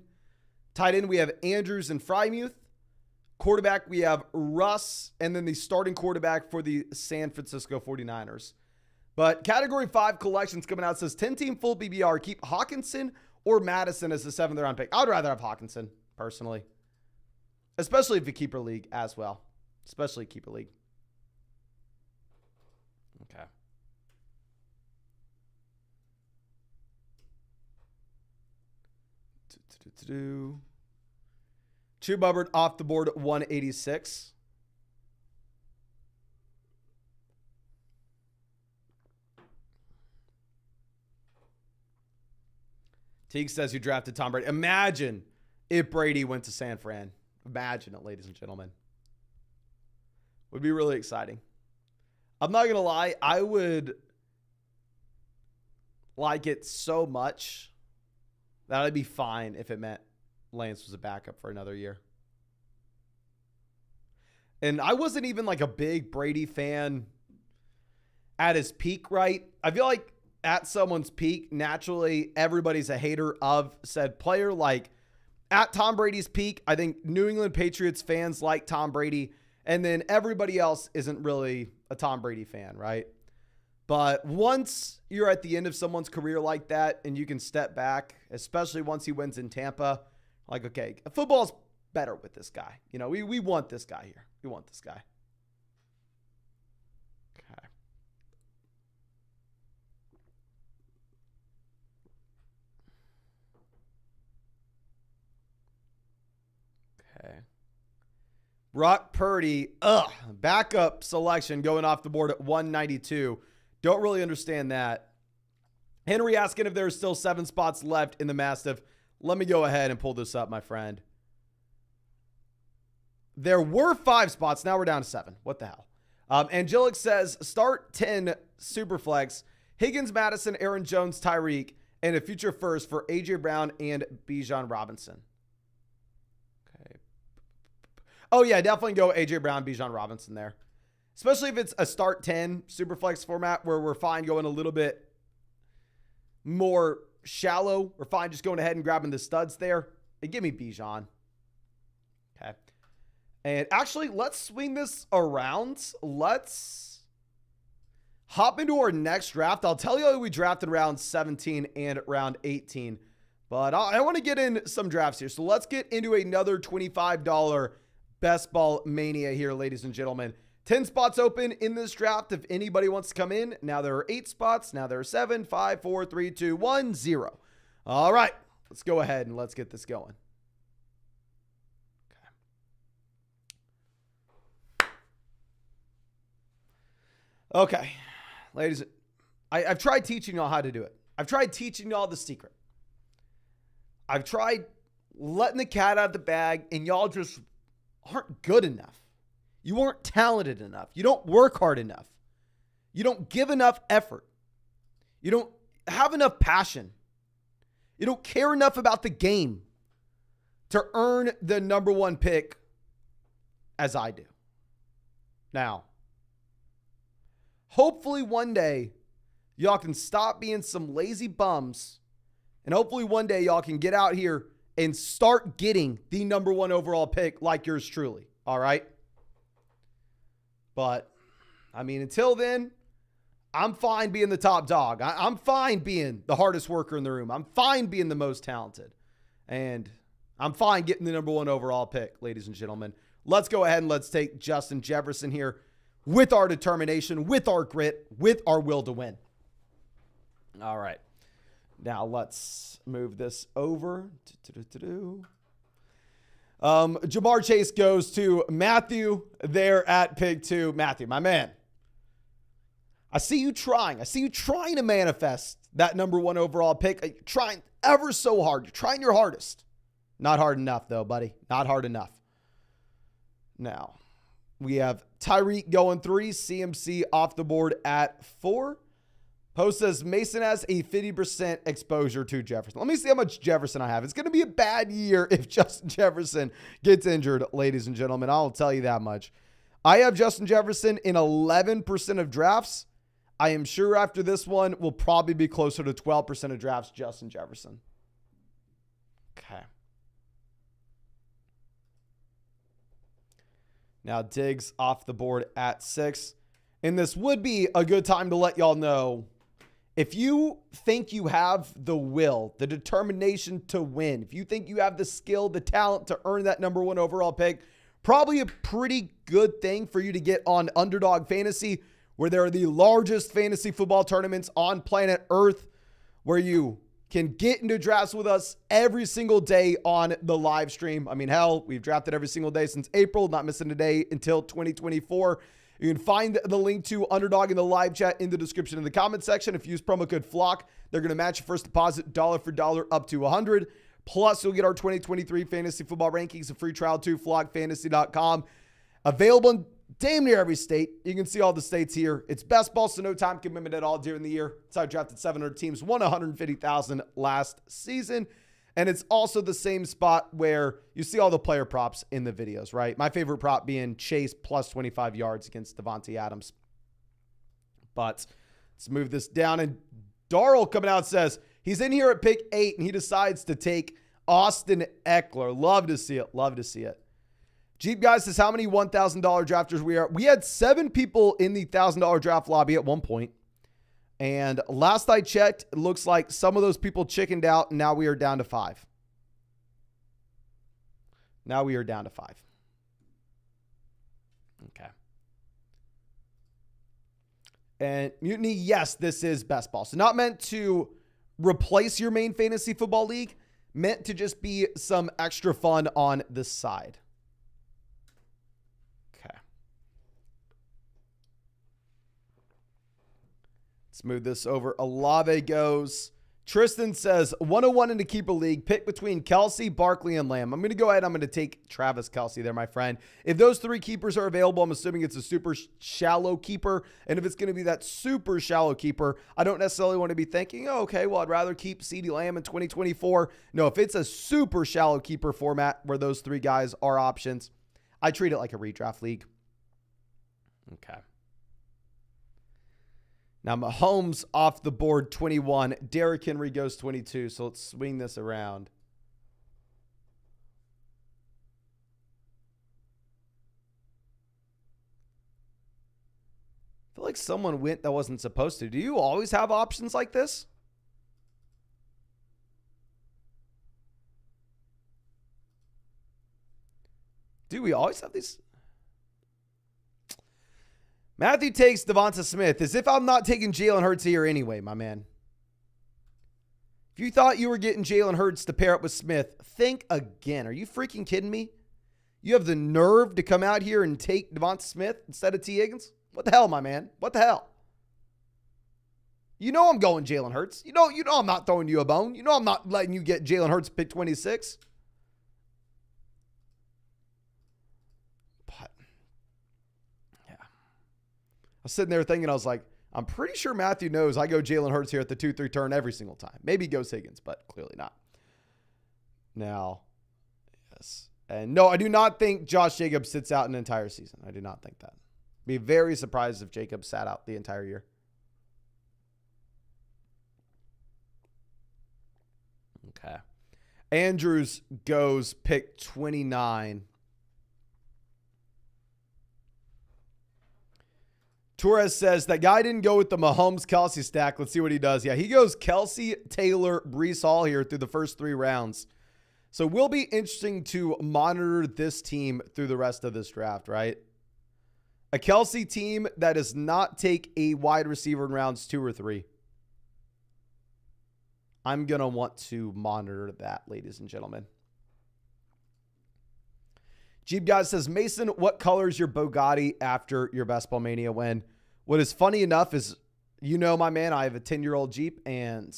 Speaker 1: Tight end, we have Andrews and Frymuth. Quarterback, we have Russ, and then the starting quarterback for the San Francisco 49ers. But Category 5 collections coming out says 10-team full PPR. Keep Hawkinson or Madison as the 7th round pick. I would rather have Hawkinson, personally. Especially if you keeper league as well. Especially keeper league. Okay. Chew Bubbard off the board at 186. Teague says you drafted Tom Brady. Imagine if Brady went to San Fran. Imagine it, ladies and gentlemen. Would be really exciting. I'm not going to lie. I would like it so much that I'd be fine if it meant Lance was a backup for another year. And I wasn't even like a big Brady fan at his peak, right? I feel like at someone's peak, naturally, everybody's a hater of said player. Like at Tom Brady's peak, I think New England Patriots fans like Tom Brady, and then everybody else isn't really a Tom Brady fan, right? But once you're at the end of someone's career like that and you can step back, especially once he wins in Tampa, like, okay, football's better with this guy. You know, we want this guy here. We want this guy. Okay. Okay. Brock Purdy, backup selection going off the board at 192. Don't really understand that. Henry asking if there's still 7 spots left in the Mastiff. Let me go ahead and pull this up, my friend. There were 5 spots. Now we're down to 7. What the hell? Angelic says, start 10 Superflex. Higgins, Madison, Aaron Jones, Tyreek, and a future first for A.J. Brown and Bijan Robinson. Okay. Oh, yeah, definitely go A.J. Brown, Bijan Robinson there. Especially if it's a start 10 Superflex format where we're fine going a little bit more shallow, we're fine just going ahead and grabbing the studs there. And give me Bijan. Okay. And actually, let's swing this around. Let's hop into our next draft. I'll tell you we drafted round 17 and round 18. But I want to get in some drafts here. So let's get into another $25 Best Ball Mania here, ladies and gentlemen. 10 spots open in this draft if anybody wants to come in. Now there are 8 spots. Now there are 7, 5, 4, 3, 2, 1, 0. All right. Let's go ahead and let's get this going. Okay. Ladies, I've tried teaching y'all how to do it. I've tried teaching y'all the secret. I've tried letting the cat out of the bag, and y'all just aren't good enough. You aren't talented enough. You don't work hard enough. You don't give enough effort. You don't have enough passion. You don't care enough about the game to earn the number 1 pick as I do. Now, hopefully one day y'all can stop being some lazy bums, and hopefully one day y'all can get out here and start getting the number 1 overall pick like yours truly. All right? But, I mean, until then, I'm fine being the top dog. I'm fine being the hardest worker in the room. I'm fine being the most talented. And I'm fine getting the number 1 overall pick, ladies and gentlemen. Let's go ahead and let's take Justin Jefferson here with our determination, with our grit, with our will to win. All right. Now let's move this over. Jamar Chase goes to Matthew there at pick 2. Matthew, my man. I see you trying. I see you trying to manifest that number 1 overall pick. You're trying ever so hard. You're trying your hardest. Not hard enough, though, buddy. Not hard enough. Now, we have Tyreek going 3. CMC off the board at 4. Post says Mason has a 50% exposure to Jefferson. Let me see how much Jefferson I have. It's going to be a bad year if Justin Jefferson gets injured, ladies and gentlemen. I'll tell you that much. I have Justin Jefferson in 11% of drafts. I am sure after this one, we'll probably be closer to 12% of drafts, Justin Jefferson. Okay. Now Diggs off the board at 6. And this would be a good time to let y'all know, if you think you have the will, the determination to win, if you think you have the skill, the talent to earn that number 1 overall pick, probably a pretty good thing for you to get on Underdog Fantasy, where there are the largest fantasy football tournaments on planet Earth, where you can get into drafts with us every single day on the live stream. I mean, hell, we've drafted every single day since April, not missing a day until 2024. You can find the link to Underdog in the live chat in the description in the comment section. If you use promo code FLOCK, they're going to match your first deposit dollar for dollar up to $100. Plus, you'll get our 2023 fantasy football rankings, a free trial to flockfantasy.com. Available in damn near every state. You can see all the states here. It's best ball, so no time commitment at all during the year. So I drafted 700 teams, won $150,000 last season. And it's also the same spot where you see all the player props in the videos, right? My favorite prop being Chase plus 25 yards against Devontae Adams. But let's move this down. And Darrell coming out says he's in here at pick 8 and he decides to take Austin Eckler. Love to see it. Love to see it. Jeep guy says how many $1,000 drafters we are. We had 7 people in the $1,000 draft lobby at one point. And last I checked, it looks like some of those people chickened out, and now we are down to 5. Now we are down to 5. Okay. And Mutiny, yes, this is best ball. So not meant to replace your main fantasy football league, meant to just be some extra fun on the side. Let's move this over. Olave goes. Tristan says 101 in the keeper league. Pick between Kelsey, Barkley, and Lamb. I'm going to go ahead. I'm going to take Travis Kelsey there, my friend. If those 3 keepers are available, I'm assuming it's a super shallow keeper. And if it's going to be that super shallow keeper, I don't necessarily want to be thinking, oh, okay, well, I'd rather keep CeeDee Lamb in 2024. No, if it's a super shallow keeper format where those 3 guys are options, I treat it like a redraft league. Okay. Now, Mahomes off the board, 21. Derrick Henry goes 22. So let's swing this around. I feel like someone went that wasn't supposed to. Do you always have options like this? Do we always have these? Matthew takes Devonta Smith as if I'm not taking Jalen Hurts here anyway, my man. If you thought you were getting Jalen Hurts to pair up with Smith, think again. Are you freaking kidding me? You have the nerve to come out here and take Devonta Smith instead of T. Higgins? What the hell, my man? What the hell? You know I'm going Jalen Hurts. You know I'm not throwing you a bone. You know I'm not letting you get Jalen Hurts pick 26. But, yeah. I was sitting there thinking, I was like, I'm pretty sure Matthew knows I go Jalen Hurts here at the 2-3 turn every single time. Maybe he goes Higgins, but clearly not. Now, yes. And no, I do not think Josh Jacobs sits out an entire season. I do not think that. Be very surprised if Jacobs sat out the entire year. Okay. Andrews goes pick 29. Torres says that guy didn't go with the Mahomes-Kelsey stack. Let's see what he does. Yeah, he goes Kelsey, Taylor, Breece Hall here through the first 3 rounds. So it will be interesting to monitor this team through the rest of this draft, right? A Kelsey team that does not take a wide receiver in rounds 2 or 3. I'm going to want to monitor that, ladies and gentlemen. Jeep Guy says, Mason, what color is your Bugatti after your Best Ball Mania win? What is funny enough is, you know, my man, I have a 10-year-old Jeep, and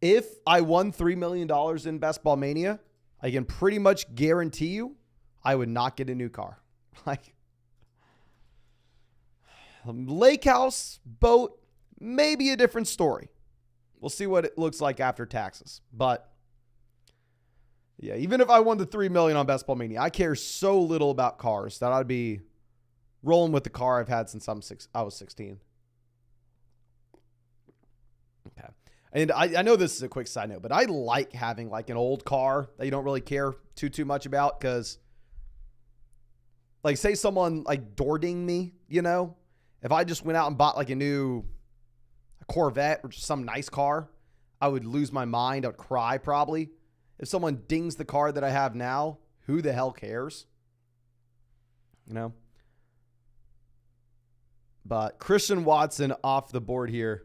Speaker 1: if I won $3 million in Best Ball Mania, I can pretty much guarantee you I would not get a new car. Like, lake house, boat, maybe a different story. We'll see what it looks like after taxes. But yeah, even if I won the $3 million on Best Ball Mania, I care so little about cars that I'd be rolling with the car I've had since I was 16. Okay. And I know this is a quick side note, but I like having like an old car that you don't really care too much about, because like, say someone like door-dinged me, you know, if I just went out and bought like a Corvette or just some nice car, I would lose my mind. I would cry probably. If someone dings the car that I have now, who the hell cares? You know? But Christian Watson off the board here.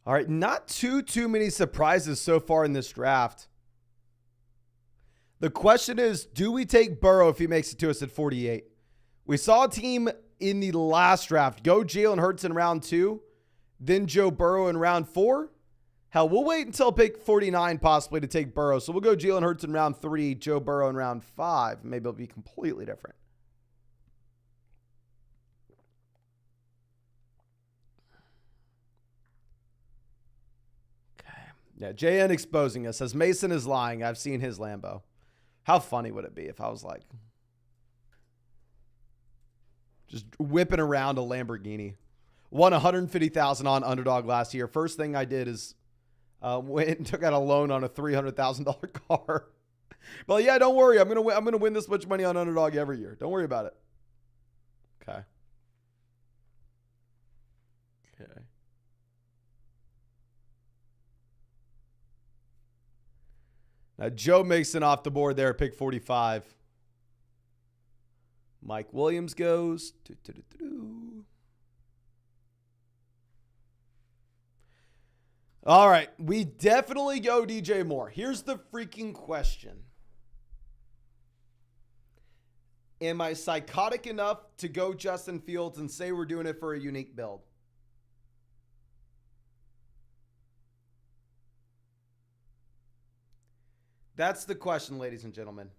Speaker 1: All right, not too many surprises so far in this draft. The question is, do we take Burrow if he makes it to us at 48? We saw a team in the last draft go Jalen Hurts in round 2, then Joe Burrow in round 4. Hell, we'll wait until pick 49 possibly to take Burrow. So we'll go Jalen Hurts in round 3, Joe Burrow in round 5. Maybe it'll be completely different. Yeah, JN exposing us. Says Mason is lying. I've seen his Lambo. How funny would it be if I was like just whipping around a Lamborghini? Won $150,000 on Underdog last year. First thing I did is went and took out a loan on a $300,000 car. But yeah, don't worry. I'm gonna win this much money on Underdog every year. Don't worry about it. Okay. Okay. Now, Joe Mixon off the board there, pick 45. Mike Williams goes. All right, we definitely go DJ Moore. Here's the freaking question. Am I psychotic enough to go Justin Fields and say we're doing it for a unique build? That's the question, ladies and gentlemen.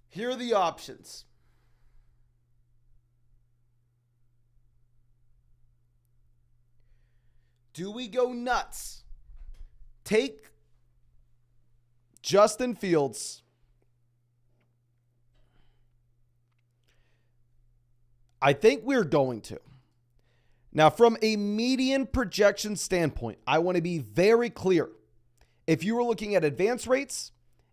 Speaker 1: Here are the options. Do we go nuts? Take Justin Fields. I think we're going to. Now, from a median projection standpoint, I want to be very clear. If you were looking at advance rates,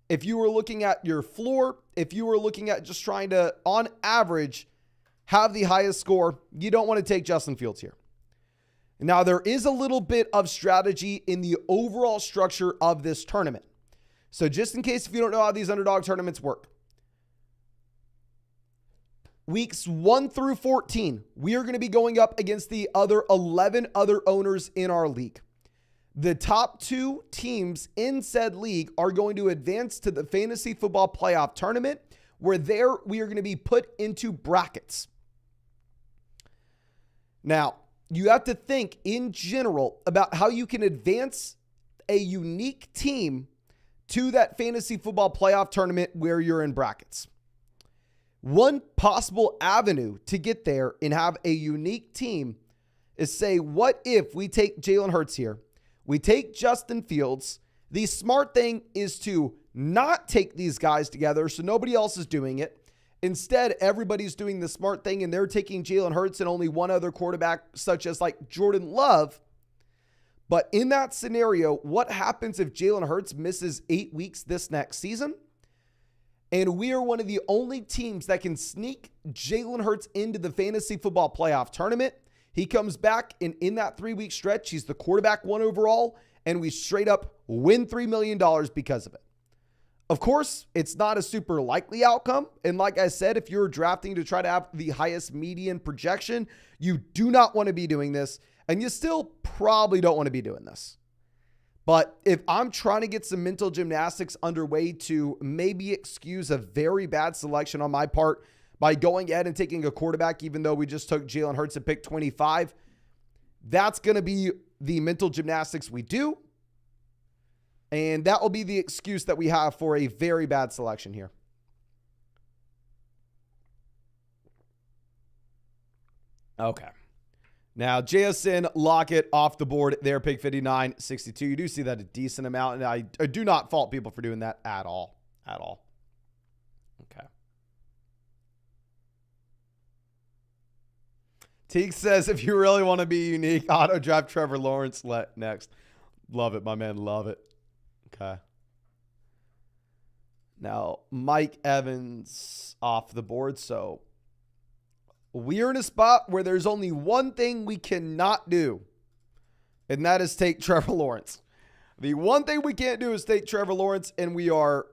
Speaker 1: if you were looking at your floor, if you were looking at just trying to, on average, have the highest score, you don't want to take Justin Fields here. Now, there is a little bit of strategy in the overall structure of this tournament. So just in case if you don't know how these underdog tournaments work, weeks 1 through 14, we are going to be going up against the other 11 other owners in our league. The top 2 teams in said league are going to advance to the fantasy football playoff tournament, where there we are going to be put into brackets. Now, you have to think in general about how you can advance a unique team to that fantasy football playoff tournament where you're in brackets. One possible avenue to get there and have a unique team is, say, what if we take Jalen Hurts here? We take Justin Fields. The smart thing is to not take these guys together so nobody else is doing it. Instead, everybody's doing the smart thing and they're taking Jalen Hurts and only one other quarterback, such as like Jordan Love. But in that scenario, what happens if Jalen Hurts misses 8 weeks this next season? And we are one of the only teams that can sneak Jalen Hurts into the fantasy football playoff tournament. He comes back, and in that 3-week stretch, he's the quarterback 1 overall, and we straight up win $3 million because of it. Of course, it's not a super likely outcome. And like I said, if you're drafting to try to have the highest median projection, you do not want to be doing this, and you still probably don't want to be doing this. But if I'm trying to get some mental gymnastics underway to maybe excuse a very bad selection on my part by going ahead and taking a quarterback, even though we just took Jalen Hurts at pick 25, that's going to be the mental gymnastics we do. And that will be the excuse that we have for a very bad selection here. Okay. Now, JSN Lockett off the board there, pick 59, 62. You do see that a decent amount, and I do not fault people for doing that at all. At all. Okay. Teague says, if you really want to be unique, auto draft Trevor Lawrence next. Love it, my man. Love it. Okay. Now, Mike Evans off the board, so we're in a spot where there's only one thing we cannot do, and that is take Trevor Lawrence. The one thing we can't do is take Trevor Lawrence, and we are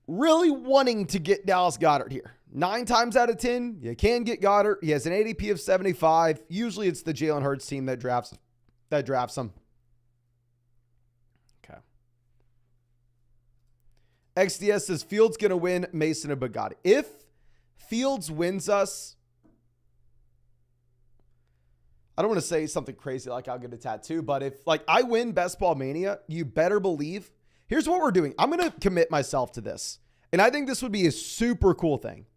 Speaker 1: really wanting to get Dallas Goedert here. 9 times out of 10, you can get Goddard. He has an ADP of 75. Usually it's the Jalen Hurts team that drafts him. Okay. XDS says Fields going to win Mason and Bugatti. If Fields wins us, I don't want to say something crazy like I'll get a tattoo, but if like I win Best Ball Mania, you better believe. Here's what we're doing. I'm going to commit myself to this. And I think this would be a super cool thing.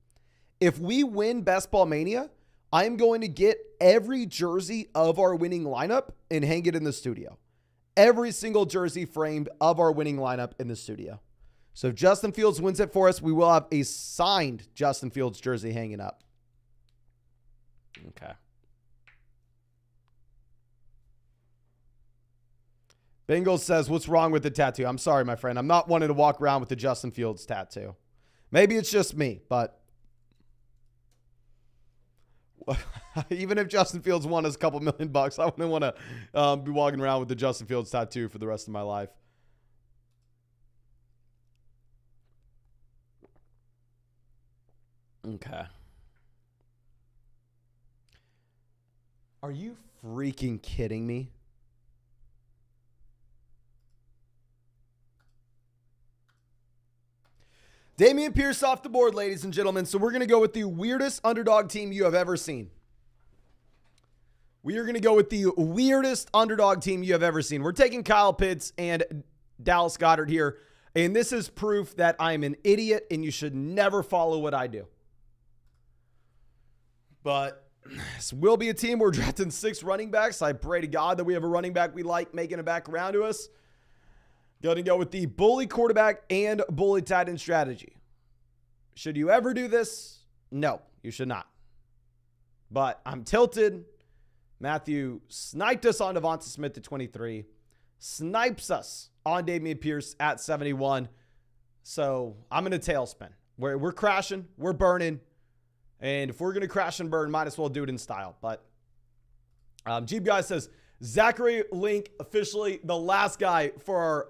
Speaker 1: If we win Best Ball Mania, I'm going to get every jersey of our winning lineup and hang it in the studio. Every single jersey framed of our winning lineup in the studio. So if Justin Fields wins it for us, we will have a signed Justin Fields jersey hanging up. Okay. Bengals says, what's wrong with the tattoo? I'm sorry, my friend. I'm not wanting to walk around with the Justin Fields tattoo. Maybe it's just me, but even if Justin Fields won us a couple $1 million, I wouldn't want to be walking around with the Justin Fields tattoo for the rest of my life. Okay. Are you freaking kidding me? Damian Pierce off the board, ladies and gentlemen. So we're going to go with the weirdest underdog team you have ever seen. We are going to go with the weirdest underdog team you have ever seen. We're taking Kyle Pitts and Dallas Goedert here. And this is proof that I'm an idiot and you should never follow what I do. But This will be a team we're drafting 6 running backs. I pray to God that we have a running back we like making it back around to us. Going to go with the bully quarterback and bully tight end strategy. Should you ever do this? No, you should not. But I'm tilted. Matthew sniped us on Devonta Smith at 23. Snipes us on Dameon Pierce at 71. So I'm in a tailspin. We're crashing. We're burning. And if we're going to crash and burn, might as well do it in style. But Jeep Guy says, Zachary Link, officially the last guy for our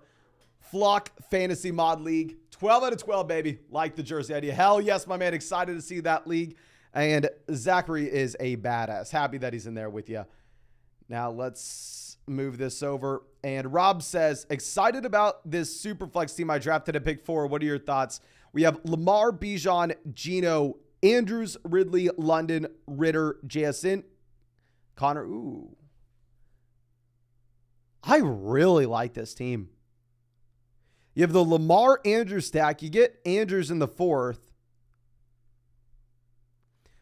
Speaker 1: Flock Fantasy Mod League. 12 out of 12, baby. Like the jersey idea. Hell yes, my man. Excited to see that league. And Zachary is a badass. Happy that he's in there with you. Now let's move this over. And Rob says, excited about this Superflex team I drafted at pick 4. What are your thoughts? We have Lamar, Bijan, Geno, Andrews, Ridley, London, Ritter, JSN, Connor. Ooh. I really like this team. You have the Lamar Andrews stack. You get Andrews in the 4th.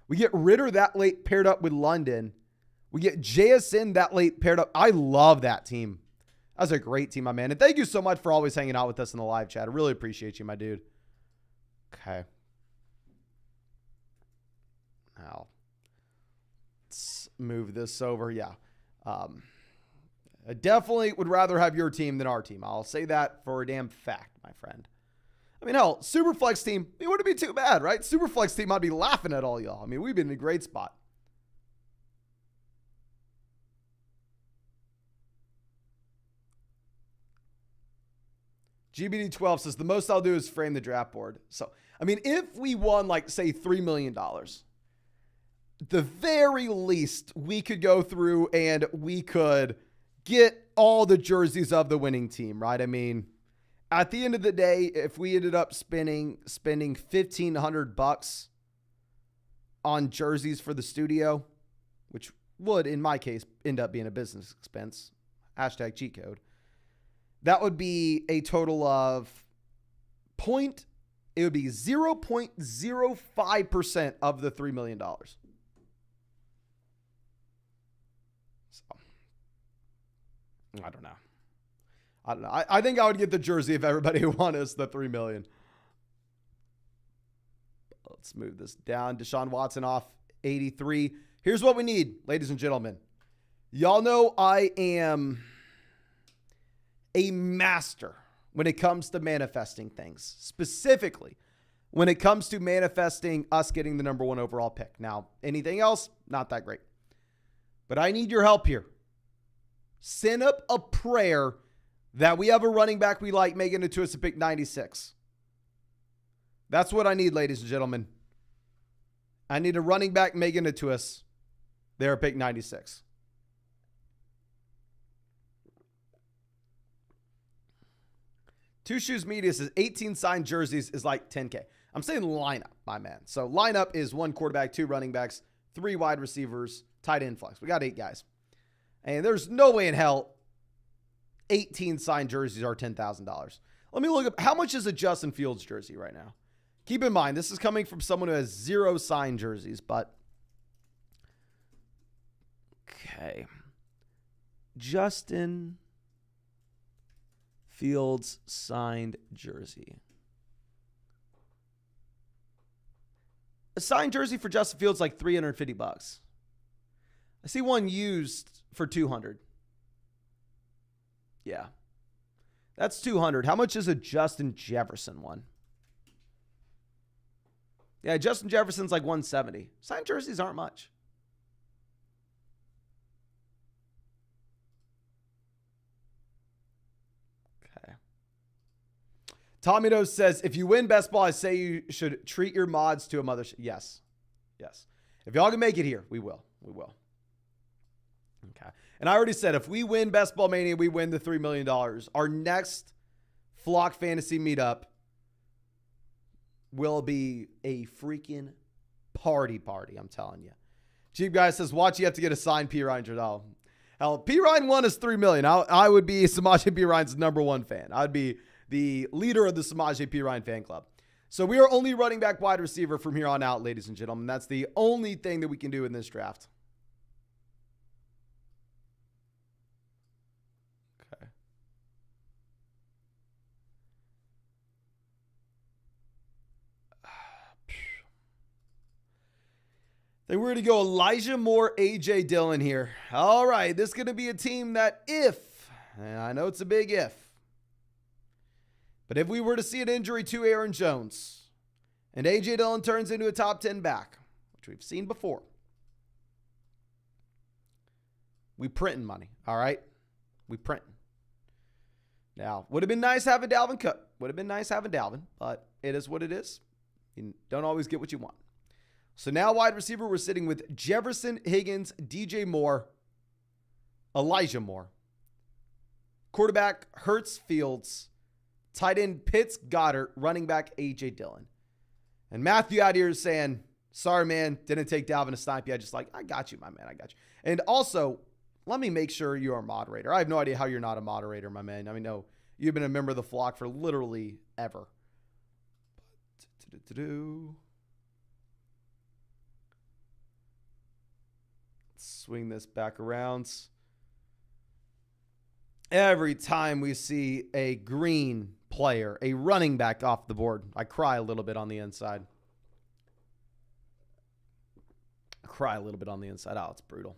Speaker 1: We get Ritter that late paired up with London. We get JSN that late paired up. I love that team. That's a great team, my man. And thank you so much for always hanging out with us in the live chat. I really appreciate you, my dude. Okay. Now, let's move this over. Yeah. I definitely would rather have your team than our team. I'll say that for a damn fact, my friend. I mean, hell, Superflex team, it wouldn't be too bad, right? Superflex team, I'd be laughing at all y'all. I mean, we've been in a great spot. GBD12 says, the most I'll do is frame the draft board. So, I mean, if we won, like, say, $3 million, the very least we could go through and we could get all the jerseys of the winning team, right? I mean, at the end of the day, if we ended up spending $1,500 on jerseys for the studio, which would, in my case, end up being a business expense, hashtag cheat code, that would be a total of it would be 0.05% of the $3 million. So, I don't know. I think I would get the jersey if everybody who won us the $3 million. Let's move this down. Deshaun Watson off 83. Here's what we need, ladies and gentlemen. Y'all know I am a master when it comes to manifesting things. Specifically, when it comes to manifesting us getting the number 1 overall pick. Now, anything else, not that great. But I need your help here. Send up a prayer that we have a running back we like making it to us at pick 96. That's what I need, ladies and gentlemen. I need a running back making it to us there at pick 96. Two Shoes Media says 18 signed jerseys is like 10K. I'm saying lineup, my man. So lineup is 1 quarterback, 2 running backs, 3 wide receivers, tight end flex. We got 8 guys. And there's no way in hell 18 signed jerseys are $10,000. Let me look up, how much is a Justin Fields jersey right now? Keep in mind, this is coming from someone who has 0 signed jerseys, but okay. Justin Fields signed jersey. A signed jersey for Justin Fields like $350. I see one used for $200. Yeah. That's $200. How much is a Justin Jefferson one? Yeah, Justin Jefferson's like $170. Signed jerseys aren't much. Okay. Tommy Nose says, if you win best ball, I say you should treat your mods to a mothership. Yes. Yes. If y'all can make it here, we will. We will. Okay. And I already said, if we win Best Ball Mania, we win the $3 million. Our next Flock Fantasy meetup will be a freaking party. I'm telling you. Cheap Guy says, watch, you have to get a signed P. Ryan Jardal. Hell, P. Ryan won us $3 million. I would be Samaje P. Ryan's #1 fan. I'd be the leader of the Samaje P. Ryan fan club. So we are only running back wide receiver from here on out, ladies and gentlemen. That's the only thing that we can do in this draft. Okay. Then we're going to go Elijah Moore, A.J. Dillon here. All right, this is going to be a team that and I know it's a big if, but if we were to see an injury to Aaron Jones and A.J. Dillon turns into a top 10 back, which we've seen before, we printing money, all right? We printing. Now, would have been nice having Dalvin Cook. Would have been nice having Dalvin, but it is what it is. You don't always get what you want. So now wide receiver, we're sitting with Jefferson, Higgins, DJ Moore, Elijah Moore. Quarterback, Hurts, Fields. Tight end, Pitts, Goddard. Running back, A.J. Dillon. And Matthew out here is saying, sorry, man, didn't take Dalvin to snipe you. Just like, I got you, my man, I got you. And also, let me make sure you're a moderator. I have no idea how you're not a moderator, my man. I mean, no, you've been a member of the flock for literally ever. Swing this back around. Every time we see a green player, a running back off the board, I cry a little bit on the inside. Oh, it's brutal.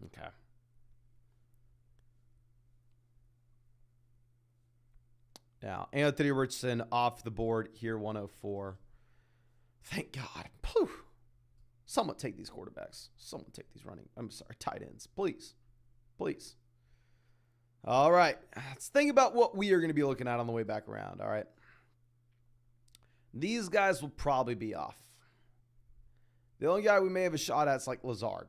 Speaker 1: Okay. Now, Anthony Richardson off the board here, 104. Thank God. Poof. Someone take these quarterbacks. Someone take these tight ends. Please. Please. All right. Let's think about what we are going to be looking at on the way back around. All right. These guys will probably be off. The only guy we may have a shot at is like Lazard.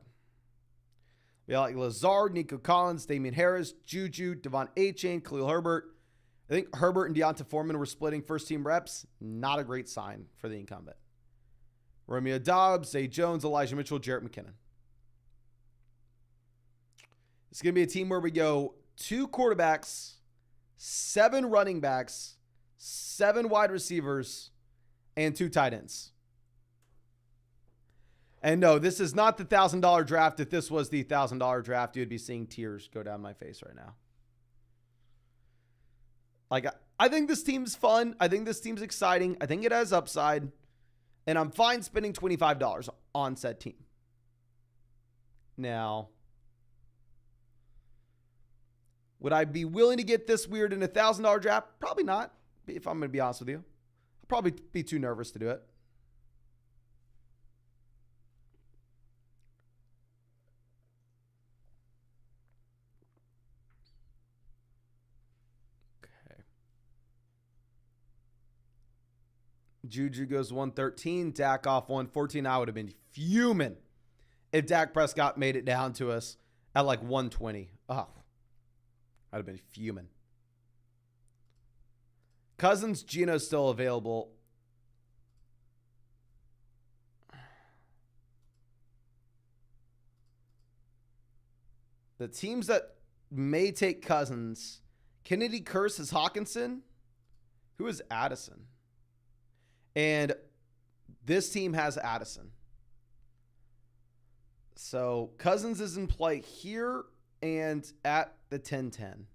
Speaker 1: We got like Lazard, Nico Collins, Damian Harris, Juju, Devon Achane, Khalil Herbert. I think Herbert and Deonta Foreman were splitting first-team reps. Not a great sign for the incumbent. Romeo Doubs, Zay Jones, Elijah Mitchell, Jarrett McKinnon. It's going to be a team where we go 2 quarterbacks, 7 running backs, 7 wide receivers, and 2 tight ends. And no, this is not the $1,000 draft. If this was the $1,000 draft, you'd be seeing tears go down my face right now. Like, I think this team's fun. I think this team's exciting. I think it has upside. And I'm fine spending $25 on said team. Now, would I be willing to get this weird in a $1,000 draft? Probably not, if I'm going to be honest with you. I'll probably be too nervous to do it. Juju goes 113. Dak off 114. I would have been fuming if Dak Prescott made it down to us at like 120. Oh, I'd have been fuming. Cousins, Geno still available. The teams that may take Cousins, Kennedy Curse is Hawkinson. Who is Addison? And this team has Addison. So Cousins is in play here and at the 10-10.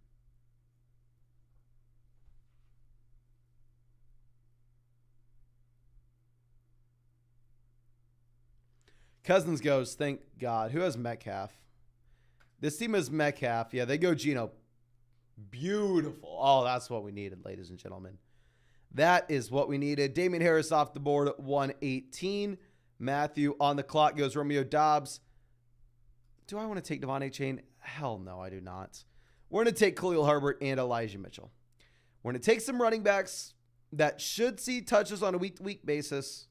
Speaker 1: Cousins goes, thank God. Who has Metcalf? This team has Metcalf. Yeah, they go Geno. Beautiful. Oh, that's what we needed, ladies and gentlemen. That is what we needed. Damian Harris off the board at 118. Matthew on the clock goes Romeo Doubs. Do I want to take Devon Achane? Hell no, I do not. We're going to take Khalil Herbert and Elijah Mitchell. We're going to take some running backs that should see touches on a week-to-week basis,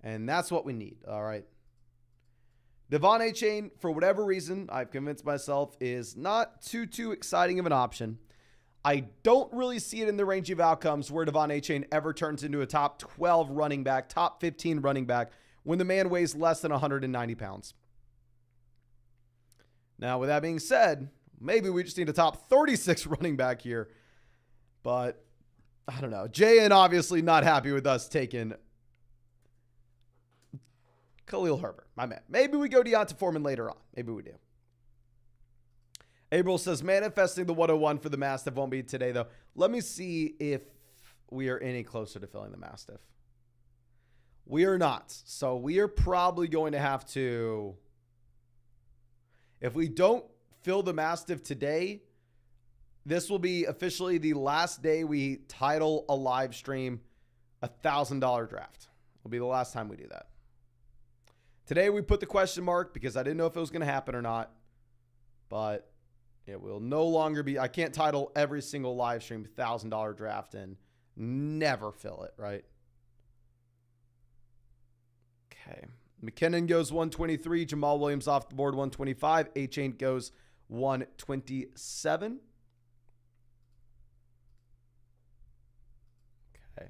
Speaker 1: and that's what we need, all right? Devon Achane, for whatever reason, I've convinced myself, is not too exciting of an option. I don't really see it in the range of outcomes where Devon Achane ever turns into a top 12 running back, top 15 running back, when the man weighs less than 190 pounds. Now, with that being said, maybe we just need a top 36 running back here. But I don't know. JN obviously not happy with us taking Khalil Herbert, my man. Maybe we go Deonta Foreman later on. Maybe we do. April says, manifesting the 101 for the Mastiff won't be today, though. Let me see if we are any closer to filling the Mastiff. We are not. So we are probably going to have to, if we don't fill the Mastiff today, this will be officially the last day we title a live stream $1,000 draft. Will be the last time we do that. Today we put the question mark because I didn't know if it was going to happen or not. But it will no longer be. I can't title every single live stream $1,000 draft and never fill it, right? Okay. McKinnon goes 123. Jamal Williams off the board 125. A-Chain goes 127. Okay.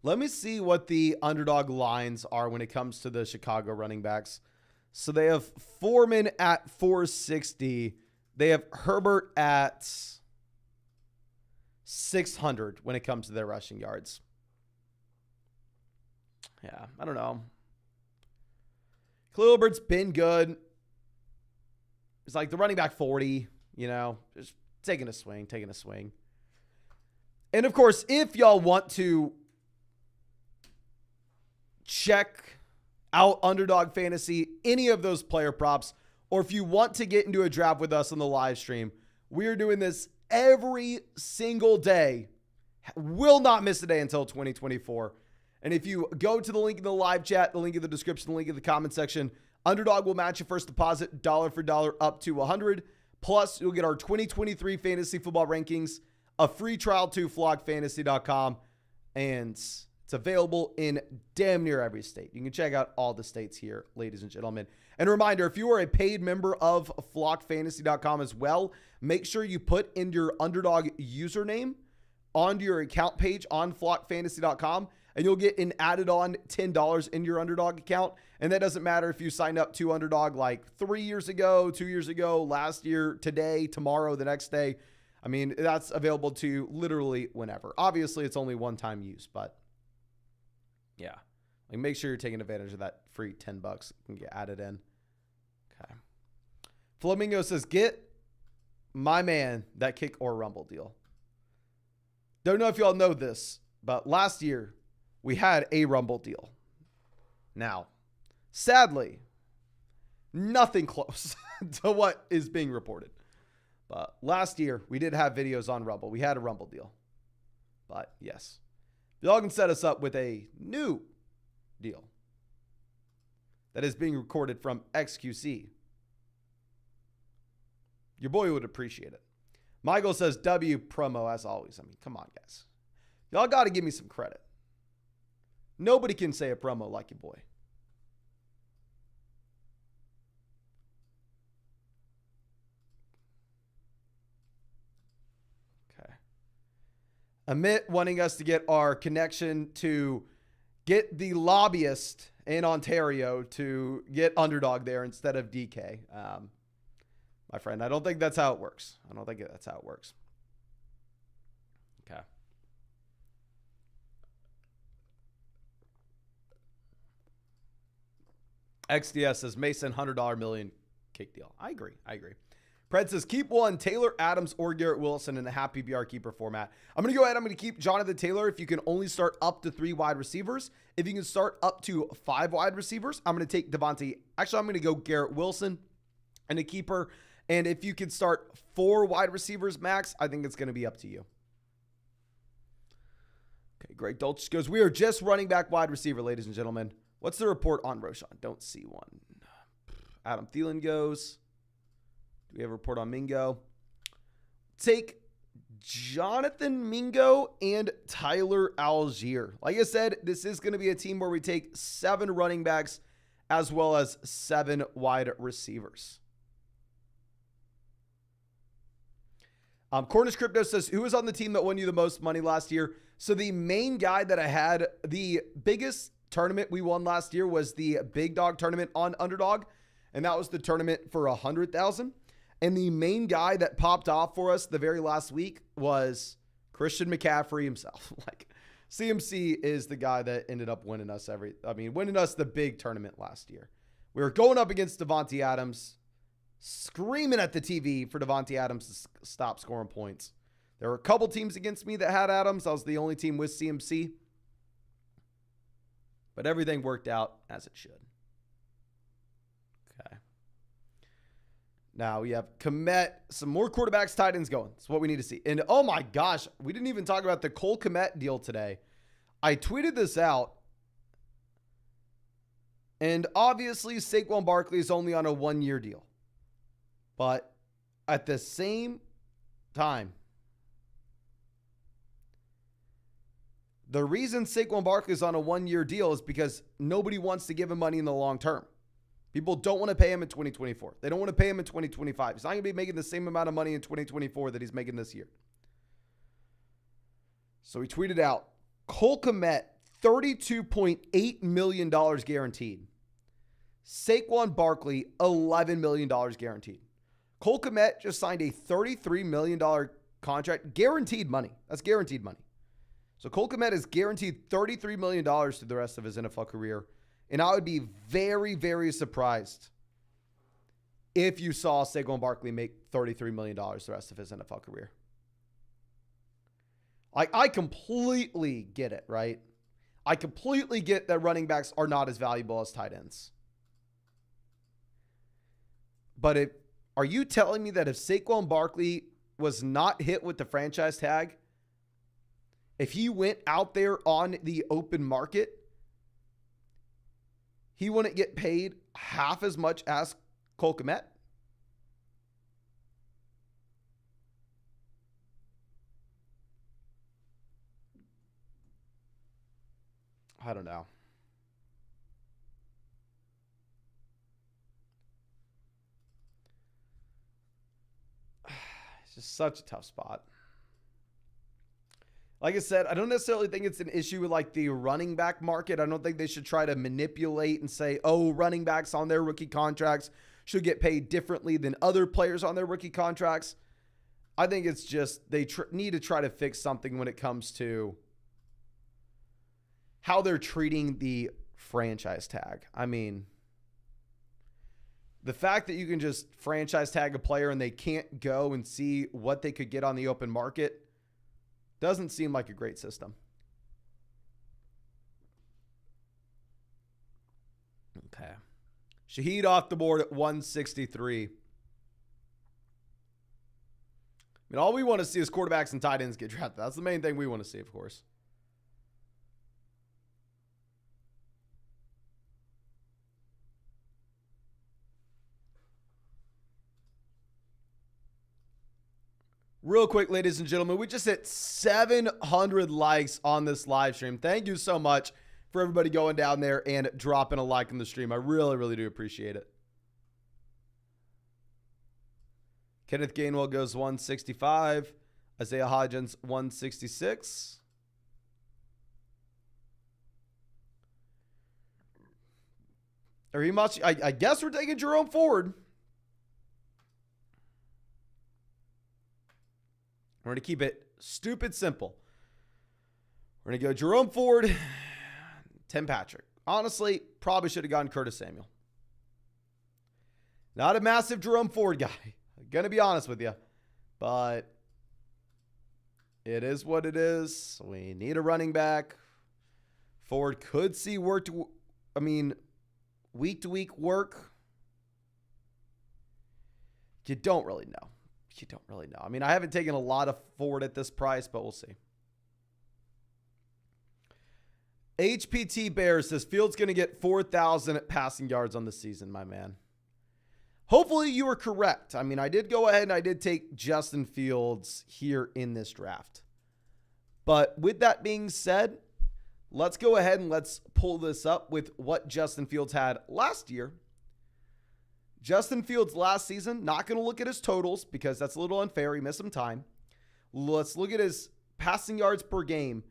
Speaker 1: Let me see what the underdog lines are when it comes to the Chicago running backs. So they have Foreman at 460. They have Herbert at 600 when it comes to their rushing yards. Yeah, I don't know. Khalil Herbert's been good. It's like the running back 40, just taking a swing. And of course, if y'all want to check out Underdog Fantasy, any of those player props, or if you want to get into a draft with us on the live stream, we are doing this every single day. Will not miss a day until 2024. And if you go to the link in the live chat, the link in the description, the link in the comment section, Underdog will match your first deposit dollar for dollar up to $100. Plus, you'll get our 2023 fantasy football rankings, a free trial to flockfantasy.com, and it's available in damn near every state. You can check out all the states here, ladies and gentlemen. And a reminder, if you are a paid member of flockfantasy.com as well, make sure you put in your Underdog username onto your account page on flockfantasy.com, and you'll get an added on $10 in your Underdog account. And that doesn't matter if you signed up to Underdog like 3 years ago, 2 years ago, last year, today, tomorrow, the next day. I mean, that's available to you literally whenever. Obviously, it's only one-time use, but yeah. Like, make sure you're taking advantage of that free $10 that can get added in. Okay. Flamingo says, get my man that kick or rumble deal. Don't know if y'all know this, but last year we had a rumble deal. Now, sadly, nothing close to what is being reported. But last year we did have videos on Rumble. We had a rumble deal. But yes, y'all can set us up with a new deal that is being recorded from XQC. Your boy would appreciate it. Michael says W promo as always. I mean, come on, guys. Y'all got to give me some credit. Nobody can say a promo like your boy. Okay. Amit wanting us to get our connection to get the lobbyist in Ontario to get Underdog there instead of DK. My friend, I don't think that's how it works. Okay. XDS says Mason $100 million kick deal. I agree. Pred says keep one Taylor, Adams, or Garrett Wilson in a happy BR keeper format. I'm going to go ahead. I'm going to keep Jonathan Taylor if you can only start up to 3 wide receivers. If you can start up to 5 wide receivers, I'm going to take Devontae. Actually, I'm going to go Garrett Wilson and a keeper. And if you can start 4 wide receivers max, I think it's going to be up to you. Okay, Greg Dolch goes, we are just running back wide receiver, ladies and gentlemen. What's the report on Roshan? Don't see one. Adam Thielen goes. Do we have a report on Mingo? Take Jonathan Mingo and Tyler Algier. Like I said, this is going to be a team where we take 7 running backs as well as 7 wide receivers. Cornish Crypto says, who was on the team that won you the most money last year? So the main guy that I had, the biggest tournament we won last year was the Big Dog tournament on Underdog. And that was the tournament for $100,000. And the main guy that popped off for us the very last week was Christian McCaffrey himself. Like, CMC is the guy that ended up winning us winning us the big tournament last year. We were going up against Devontae Adams, screaming at the TV for Devontae Adams to stop scoring points. There were a couple teams against me that had Adams. I was the only team with CMC. But everything worked out as it should. Okay. Now we have Kmet, some more quarterbacks, tight ends going. That's what we need to see. And oh my gosh, we didn't even talk about the Cole Kmet deal today. I tweeted this out. And obviously, Saquon Barkley is only on a 1-year deal. But at the same time, the reason Saquon Barkley is on a 1-year deal is because nobody wants to give him money in the long term. People don't want to pay him in 2024. They don't want to pay him in 2025. He's not going to be making the same amount of money in 2024 that he's making this year. So he tweeted out, Cole Kmet, $32.8 million guaranteed. Saquon Barkley, $11 million guaranteed. Cole Kmet just signed a $33 million contract, guaranteed money. That's guaranteed money. So Cole Kmet is guaranteed $33 million through the rest of his NFL career. And I would be very, very surprised if you saw Saquon Barkley make $33 million the rest of his NFL career. I completely get it, right? I completely get that running backs are not as valuable as tight ends. But are you telling me that if Saquon Barkley was not hit with the franchise tag, if he went out there on the open market, he wouldn't get paid half as much as Cole Kmet? I don't know. It's just such a tough spot. Like I said, I don't necessarily think it's an issue with like the running back market. I don't think they should try to manipulate and say, oh, running backs on their rookie contracts should get paid differently than other players on their rookie contracts. I think it's just they need to try to fix something when it comes to how they're treating the franchise tag. I mean, the fact that you can just franchise tag a player and they can't go and see what they could get on the open market doesn't seem like a great system. Okay. Shaheed off the board at 163. I mean, all we want to see is quarterbacks and tight ends get drafted. That's the main thing we want to see, of course. Real quick, ladies and gentlemen, we just hit 700 likes on this live stream. Thank you so much for everybody going down there and dropping a like on the stream. I really, really do appreciate it. Kenneth Gainwell goes 165. Isaiah Hodgins 166. I guess we're taking Jerome Ford. We're going to keep it stupid simple. We're going to go Jerome Ford, Tim Patrick. Honestly, probably should have gone Curtis Samuel. Not a massive Jerome Ford guy. Going to be honest with you. But it is what it is. We need a running back. Ford could see week to week work. You don't really know. You don't really know. I mean, I haven't taken a lot of Ford at this price, but we'll see. HPT Bears says Fields going to get 4,000 passing yards on the season, my man. Hopefully you were correct. I mean, I did go ahead and I did take Justin Fields here in this draft. But with that being said, let's go ahead and let's pull this up with what Justin Fields had last year. Justin Fields last season, not going to look at his totals because that's a little unfair. He missed some time. Let's look at his passing yards per game.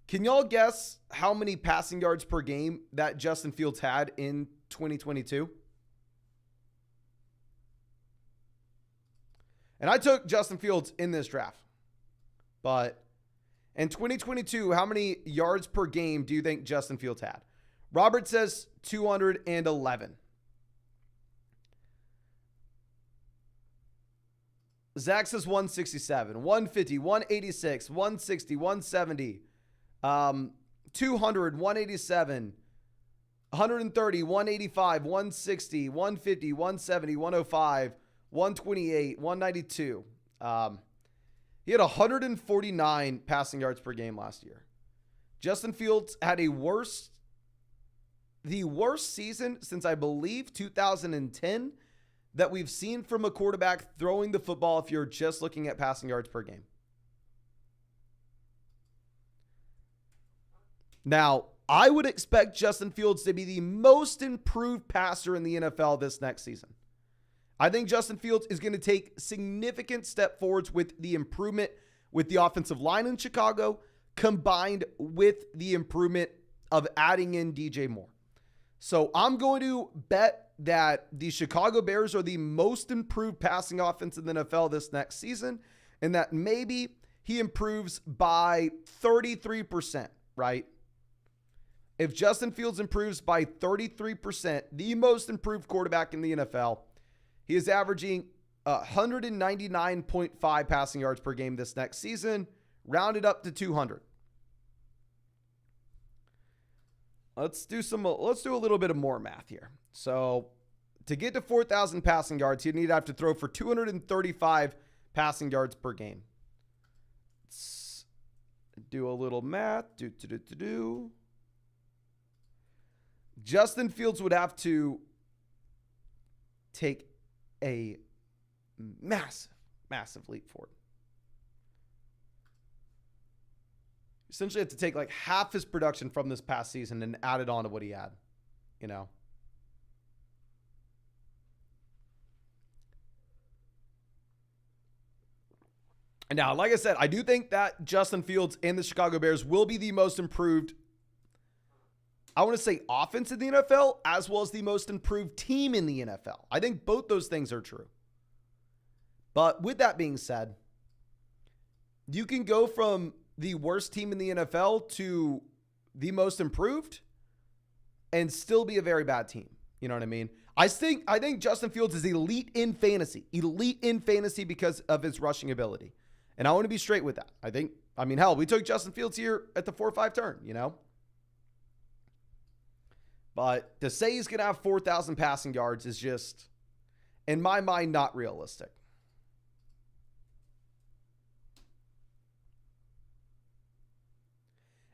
Speaker 1: Can y'all guess how many passing yards per game that Justin Fields had in 2022? And I took Justin Fields in this draft. But In 2022, how many yards per game do you think Justin Fields had? Robert says 211. Zach says 167, 150, 186, 160, 170, 200, 187, 130, 185, 160, 150, 170, 105, 128, 192. He had 149 passing yards per game last year. Justin Fields had the worst season since, I believe, 2010 that we've seen from a quarterback throwing the football if you're just looking at passing yards per game. Now, I would expect Justin Fields to be the most improved passer in the NFL this next season. I think Justin Fields is going to take significant step forwards with the improvement with the offensive line in Chicago, combined with the improvement of adding in DJ Moore. So I'm going to bet that the Chicago Bears are the most improved passing offense in the NFL this next season, and that maybe he improves by 33%, right? If Justin Fields improves by 33%, the most improved quarterback in the NFL, he is averaging 199.5 passing yards per game this next season, rounded up to 200. Let's do a little bit of more math here. So to get to 4,000 passing yards, he'd need to have to throw for 235 passing yards per game. Let's do a little math. Justin Fields would have to take a massive leap forward. Essentially have to take like half his production from this past season and add it on to what he had, you know. And now, like I said, I do think that Justin Fields and the Chicago Bears will be the most improved, I want to say, offense in the NFL, as well as the most improved team in the NFL. I think both those things are true. But with that being said, you can go from the worst team in the NFL to the most improved and still be a very bad team. You know what I mean? I think Justin Fields is elite in fantasy because of his rushing ability. And I want to be straight with that. Hell, we took Justin Fields here at the 4-5 turn, you know? But to say he's going to have 4,000 passing yards is just, in my mind, not realistic.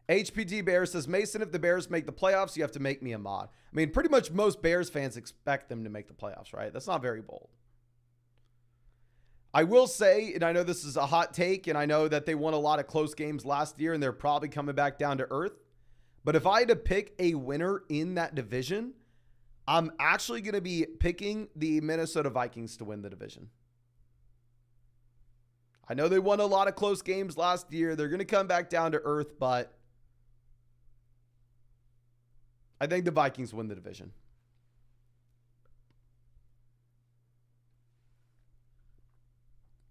Speaker 1: HPT Bears says, Mason, if the Bears make the playoffs, you have to make me a mod. I mean, pretty much most Bears fans expect them to make the playoffs, right? That's not very bold. I will say, and I know this is a hot take, and I know that they won a lot of close games last year, and they're probably coming back down to earth. But if I had to pick a winner in that division, I'm actually going to be picking the Minnesota Vikings to win the division. I know they won a lot of close games last year. They're going to come back down to earth, but I think the Vikings win the division.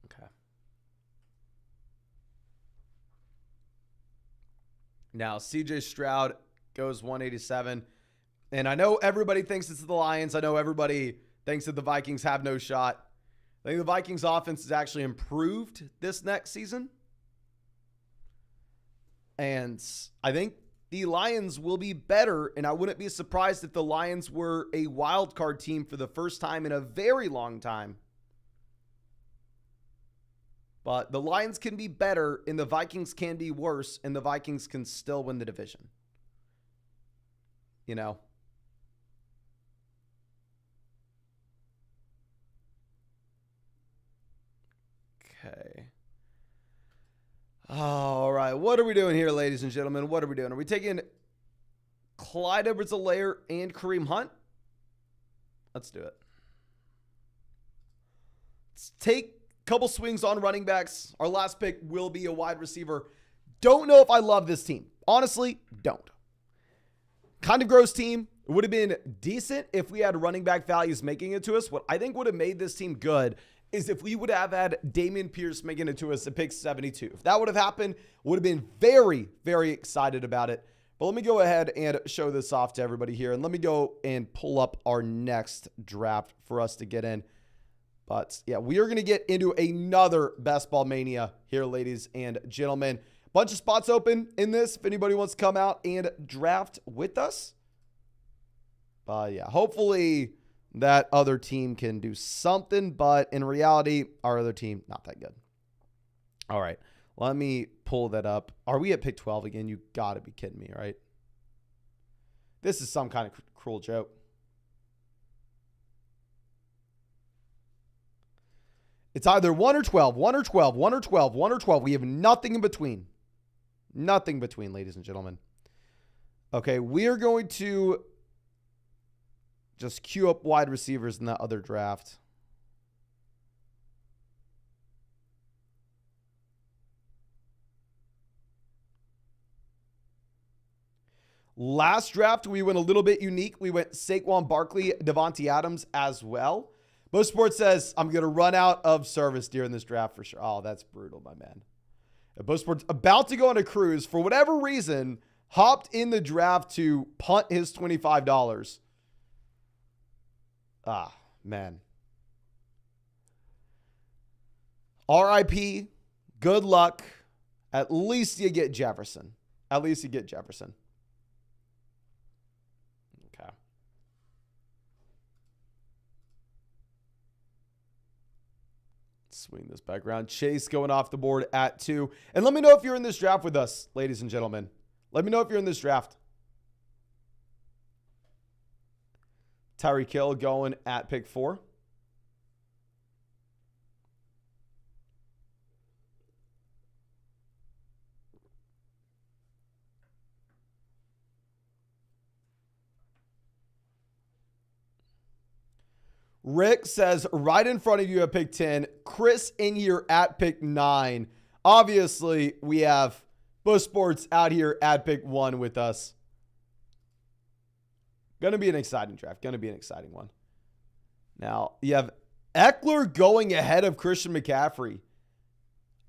Speaker 1: Okay. Now, CJ Stroud goes 187. And I know everybody thinks it's the Lions. I know everybody thinks that the Vikings have no shot. I think the Vikings offense has actually improved this next season. And I think the Lions will be better, and I wouldn't be surprised if the Lions were a wild card team for the first time in a very long time. But the Lions can be better, and the Vikings can be worse, and the Vikings can still win the division. You know? Okay. All right. What are we doing here, ladies and gentlemen? What are we doing? Are we taking Clyde Edwards-Helaire and Kareem Hunt? Let's do it. Let's take a couple swings on running backs. Our last pick will be a wide receiver. Don't know if I love this team. Honestly, don't. Kind of gross team. It would have been decent if we had running back values making it to us. What I think would have made this team good is if we would have had Dameon Pierce making it to us at pick 72. If that would have happened, would have been very, very excited about it. But let me go ahead and show this off to everybody here. And let me go and pull up our next draft for us to get in. But yeah, we are going to get into another Best Ball Mania here, ladies and gentlemen. Bunch of spots open in this if anybody wants to come out and draft with us. But yeah, hopefully that other team can do something, but in reality, our other team, not that good. All right, let me pull that up. Are we at pick 12 again? You got to be kidding me, right? This is some kind of cruel joke. It's either 1 or 12, 1 or 12, 1 or 12, 1 or 12. We have nothing in between. Nothing between, ladies and gentlemen. Okay, we are going to just queue up wide receivers in that other draft. Last draft, we went a little bit unique. We went Saquon Barkley, Devontae Adams as well. Bo Sports says, I'm going to run out of service during this draft for sure. Oh, that's brutal, my man. Bo Sports about to go on a cruise. For whatever reason, hopped in the draft to punt his $25. Ah, man. RIP. Good luck. At least you get Jefferson. At least you get Jefferson. Okay. Swing this back around. Chase going off the board at 2. And let me know if you're in this draft with us, ladies and gentlemen. Let me know if you're in this draft. Tyreek Hill going at pick 4. Rick says right in front of you at pick 10. Chris in here at pick 9. Obviously, we have Bush Sports out here at pick 1 with us. Going to be an exciting draft. Going to be an exciting one. Now, you have Eckler going ahead of Christian McCaffrey.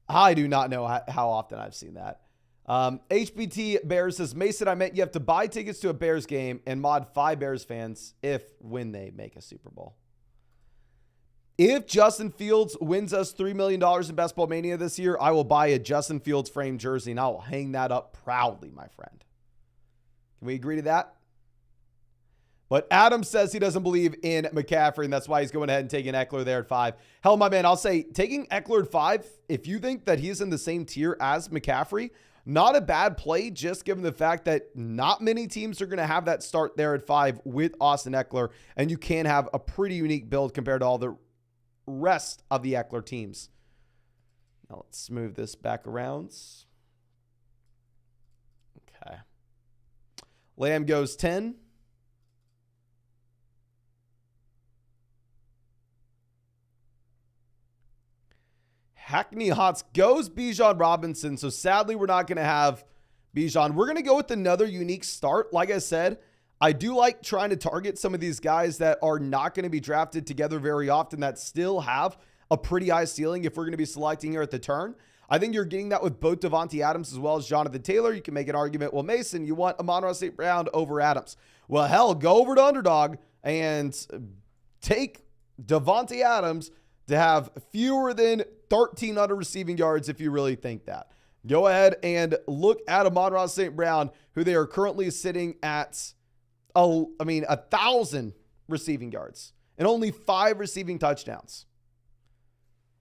Speaker 1: I do not know how often I've seen that. HBT Bears says, Mason, I meant you have to buy tickets to a Bears game and mod 5 Bears fans when they make a Super Bowl. If Justin Fields wins us $3 million in Best Ball Mania this year, I will buy a Justin Fields framed jersey and I will hang that up proudly, my friend. Can we agree to that? But Adam says he doesn't believe in McCaffrey, and that's why he's going ahead and taking Eckler there at 5. Hell, my man, I'll say taking Eckler at 5, if you think that he's in the same tier as McCaffrey, not a bad play, just given the fact that not many teams are going to have that start there at 5 with Austin Eckler, and you can have a pretty unique build compared to all the rest of the Eckler teams. Now let's move this back around. Okay. Lamb goes 10. Hackney Hots goes Bijan Robinson. So sadly, we're not going to have Bijan. We're going to go with another unique start. Like I said, I do like trying to target some of these guys that are not going to be drafted together very often that still have a pretty high ceiling if we're going to be selecting here at the turn. I think you're getting that with both Devontae Adams as well as Jonathan Taylor. You can make an argument, well, Mason, you want Amon-Ra St. Brown over Adams. Well, hell, go over to Underdog and take Devontae Adams to have fewer than 1,300 receiving yards if you really think that. Go ahead and look at Amon-Ra St. Brown, who they are currently sitting at, 1,000 receiving yards and only 5 receiving touchdowns.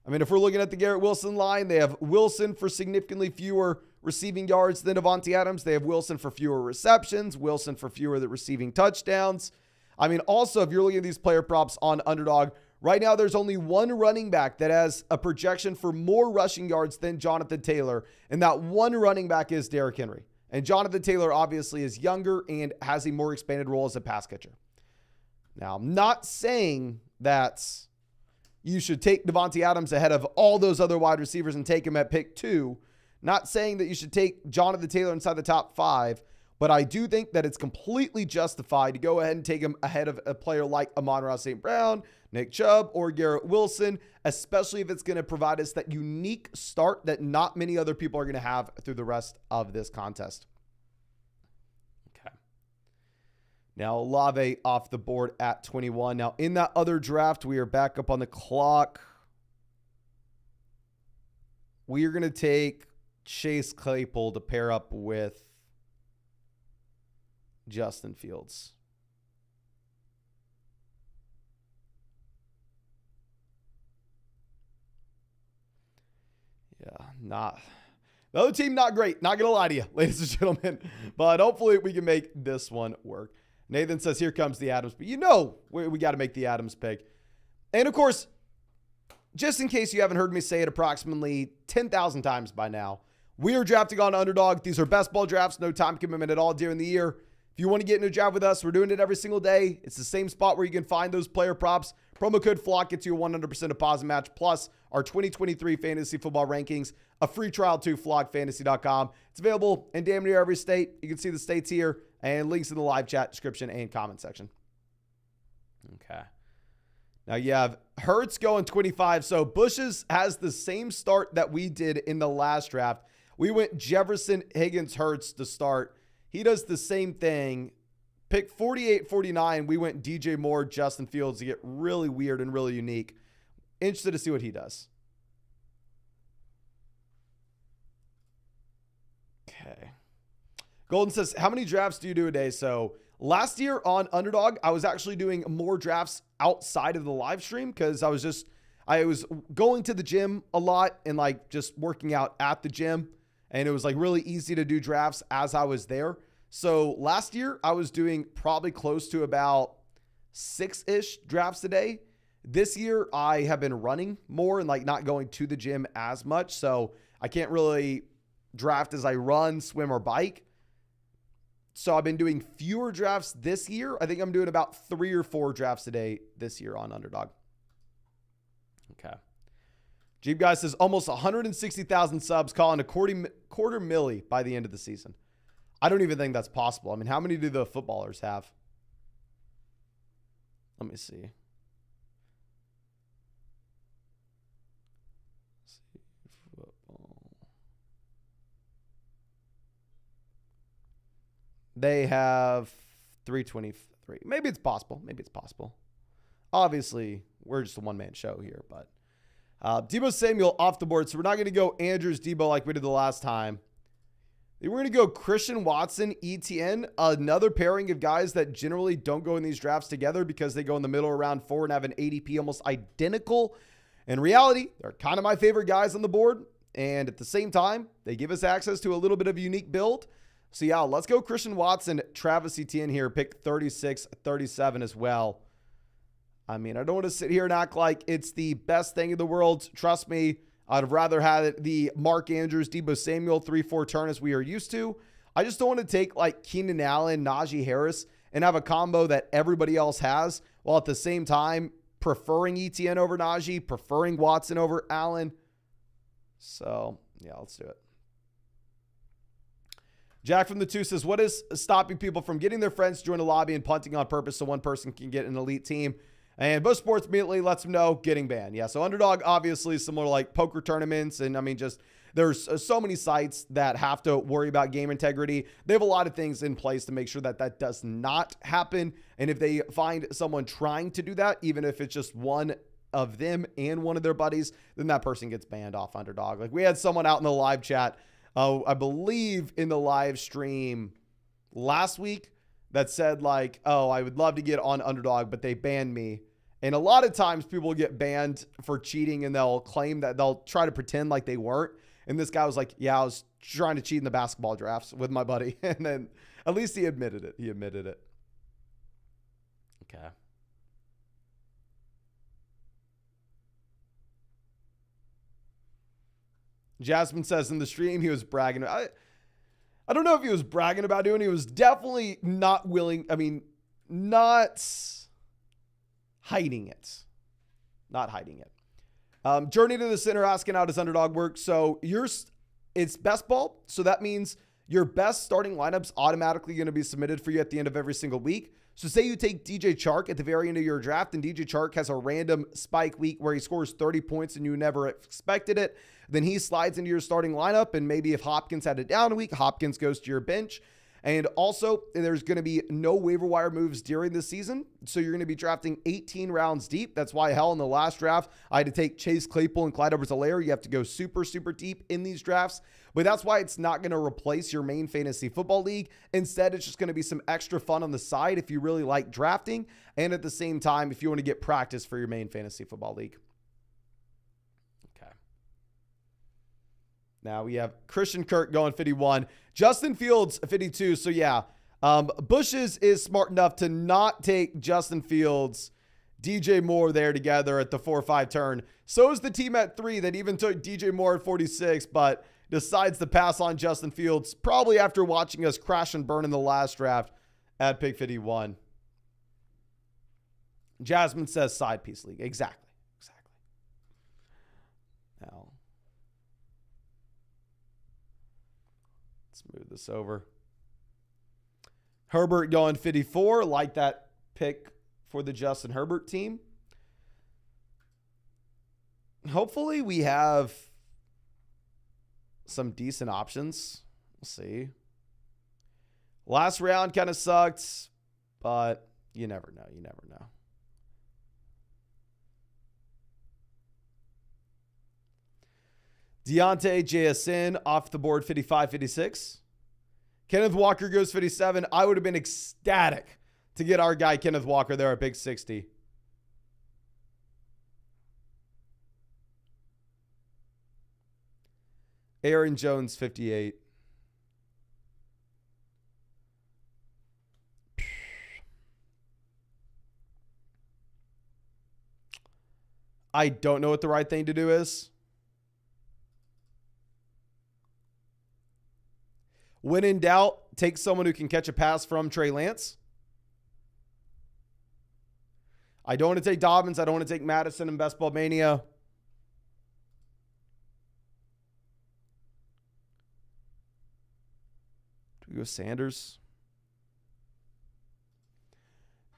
Speaker 1: I mean, if we're looking at the Garrett Wilson line, they have Wilson for significantly fewer receiving yards than Devontae Adams. They have Wilson for fewer receptions, Wilson for fewer receiving touchdowns. I mean, also, if you're looking at these player props on Underdog, right now there's only one running back that has a projection for more rushing yards than Jonathan Taylor, and that one running back is Derrick Henry. And Jonathan Taylor obviously is younger and has a more expanded role as a pass catcher. Now, I'm not saying that you should take Devontae Adams ahead of all those other wide receivers and take him at pick 2. Not saying that you should take Jonathan Taylor inside the top 5. But I do think that it's completely justified to go ahead and take him ahead of a player like Amon-Ra St. Brown, Nick Chubb, or Garrett Wilson, especially if it's going to provide us that unique start that not many other people are going to have through the rest of this contest. Okay. Now, Olave off the board at 21. Now, in that other draft, we are back up on the clock. We are going to take Chase Claypool to pair up with Justin Fields. Yeah, the other team, not great. Not going to lie to you, ladies and gentlemen. But hopefully we can make this one work. Nathan says, here comes the Adams. But you know we got to make the Adams pick. And, of course, just in case you haven't heard me say it approximately 10,000 times by now, we are drafting on Underdog. These are best ball drafts, no time commitment at all during the year. If you want to get in a draft with us, we're doing it every single day. It's the same spot where you can find those player props. Promo code FLOCK gets you a 100% deposit match, plus our 2023 fantasy football rankings, a free trial to flockfantasy.com. It's available in damn near every state. You can see the states here and links in the live chat description and comment section. Okay. Now you have Hurts going 25. So Bush's has the same start that we did in the last draft. We went Jefferson, Higgins, Hurts to start. He does the same thing. Pick 48, 49. We went DJ Moore, Justin Fields to get really weird and really unique. Interested to see what he does. Okay. Golden says, how many drafts do you do a day? So last year on Underdog, I was actually doing more drafts outside of the live stream because I was going to the gym a lot and like just working out at the gym. And it was like really easy to do drafts as I was there. So last year I was doing probably close to about 6-ish drafts a day. This year I have been running more and like not going to the gym as much. So I can't really draft as I run, swim, or bike. So I've been doing fewer drafts this year. I think I'm doing about 3 or 4 drafts a day this year on Underdog. Okay. Jeep Guy says almost 160,000 subs, calling a quarter milli by the end of the season. I don't even think that's possible. I mean, how many do the footballers have? Let me see. They have 323. Maybe it's possible. Maybe it's possible. Obviously, we're just a one-man show here, but Deebo Samuel off the board. So we're not going to go Andrews Deebo like we did the last time. We're going to go Christian Watson, ETN, another pairing of guys that generally don't go in these drafts together because they go in the middle of round 4 and have an ADP almost identical. In reality, they're kind of my favorite guys on the board. And at the same time, they give us access to a little bit of a unique build. So yeah, let's go Christian Watson, Travis Etienne here, pick 36, 37 as well. I mean, I don't want to sit here and act like it's the best thing in the world. Trust me, I'd have rather had the Mark Andrews, Deebo Samuel 3-4 turn as we are used to. I just don't want to take like Keenan Allen, Najee Harris, and have a combo that everybody else has, while at the same time preferring Etienne over Najee, preferring Watson over Allen. So yeah, let's do it. Jack from the 2 says, what is stopping people from getting their friends to join a lobby and punting on purpose so one person can get an elite team? And Bush Sports immediately lets them know getting banned. Yeah, so Underdog obviously similar to like poker tournaments. And I mean, just there's so many sites that have to worry about game integrity. They have a lot of things in place to make sure that that does not happen. And if they find someone trying to do that, even if it's just one of them and one of their buddies, then that person gets banned off Underdog. Like we had someone out in the live chat, I believe in the live stream last week, that said like, oh, I would love to get on Underdog, but they banned me. And a lot of times people get banned for cheating and they'll claim that they'll try to pretend like they weren't. And this guy was like, yeah, I was trying to cheat in the basketball drafts with my buddy. And then at least he admitted it. Okay. Jasmine says in the stream he was bragging. I don't know if he was bragging about doing it. He was definitely not willing. I mean, not hiding it. Journey to the Center asking how does Underdog work. So it's best ball. So that means your best starting lineup's automatically going to be submitted for you at the end of every single week. So say you take DJ Chark at the very end of your draft and DJ Chark has a random spike week where he scores 30 points and you never expected it. Then he slides into your starting lineup, and maybe if Hopkins had a down week, Hopkins goes to your bench. And also, there's going to be no waiver wire moves during the season. So you're going to be drafting 18 rounds deep. That's why, hell, in the last draft, I had to take Chase Claypool and Clyde Edwards-Helaire. You have to go super, super deep in these drafts. But that's why it's not going to replace your main fantasy football league. Instead, it's just going to be some extra fun on the side if you really like drafting. And at the same time, if you want to get practice for your main fantasy football league. Okay. Now we have Christian Kirk going 51. Justin Fields, 52. So, yeah, Bushes is smart enough to not take Justin Fields, DJ Moore there together at the 4-5 turn. So is the team at 3 that even took DJ Moore at 46, but decides to pass on Justin Fields, probably after watching us crash and burn in the last draft at pick 51. Jasmine says side piece league. Exactly. Now, let's move this over. Herbert going 54. Like that pick for the Justin Herbert team. Hopefully we have some decent options. We'll see. Last round kind of sucked, but you never know. Deontay JSN off the board, 55-56. Kenneth Walker goes 57. I would have been ecstatic to get our guy Kenneth Walker there at big 60. Aaron Jones, 58. I don't know what the right thing to do is. When in doubt, take someone who can catch a pass from Trey Lance. I don't want to take Dobbins. I don't want to take Madison in Best Ball Mania. Do we go Sanders?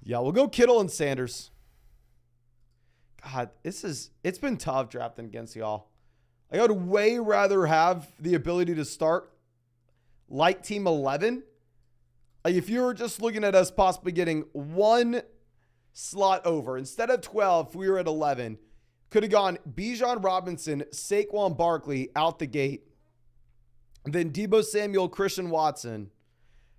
Speaker 1: Yeah, we'll go Kittle and Sanders. God, it's been tough drafting against y'all. I would way rather have the ability to start like Team 11. Like if you were just looking at us possibly getting one slot over, instead of 12, if we were at 11, could have gone Bijan Robinson, Saquon Barkley out the gate, then Deebo Samuel, Christian Watson,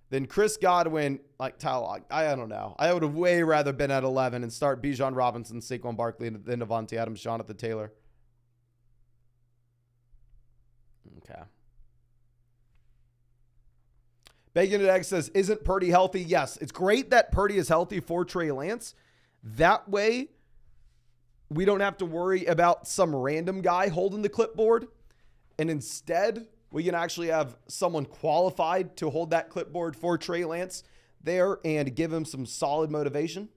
Speaker 1: then Chris Godwin, like Tyler. I don't know. I would have way rather been at 11 and start Bijan Robinson, Saquon Barkley, than Devontae Adams, Jonathan Taylor. Okay. Bacon and Egg says, isn't Purdy healthy? Yes, it's great that Purdy is healthy for Trey Lance. That way, we don't have to worry about some random guy holding the clipboard. And instead, we can actually have someone qualified to hold that clipboard for Trey Lance there and give him some solid motivation.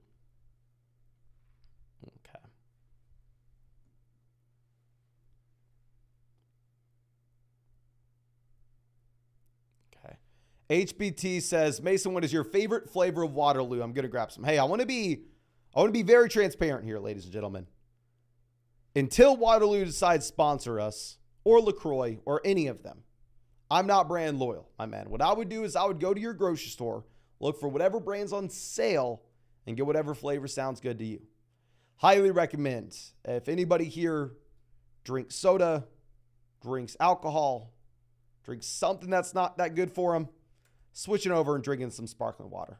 Speaker 1: HBT says, Mason, what is your favorite flavor of Waterloo? I'm going to grab some. Hey, I want to be very transparent here, ladies and gentlemen. Until Waterloo decides to sponsor us, or LaCroix, or any of them, I'm not brand loyal, my man. What I would do is I would go to your grocery store, look for whatever brand's on sale, and get whatever flavor sounds good to you. Highly recommend. If anybody here drinks soda, drinks alcohol, drinks something that's not that good for them, switching over and drinking some sparkling water.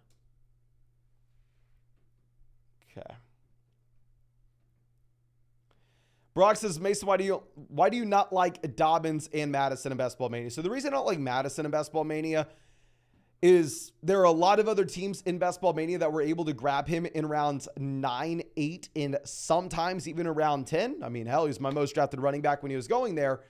Speaker 1: Okay. Brock says, Mason, why do you not like Dobbins and Madison in Best Ball Mania? So the reason I don't like Madison in Best Ball Mania is there are a lot of other teams in Best Ball Mania that were able to grab him in rounds 9, 8, and sometimes even around 10. I mean, hell, he's my most drafted running back when he was going there.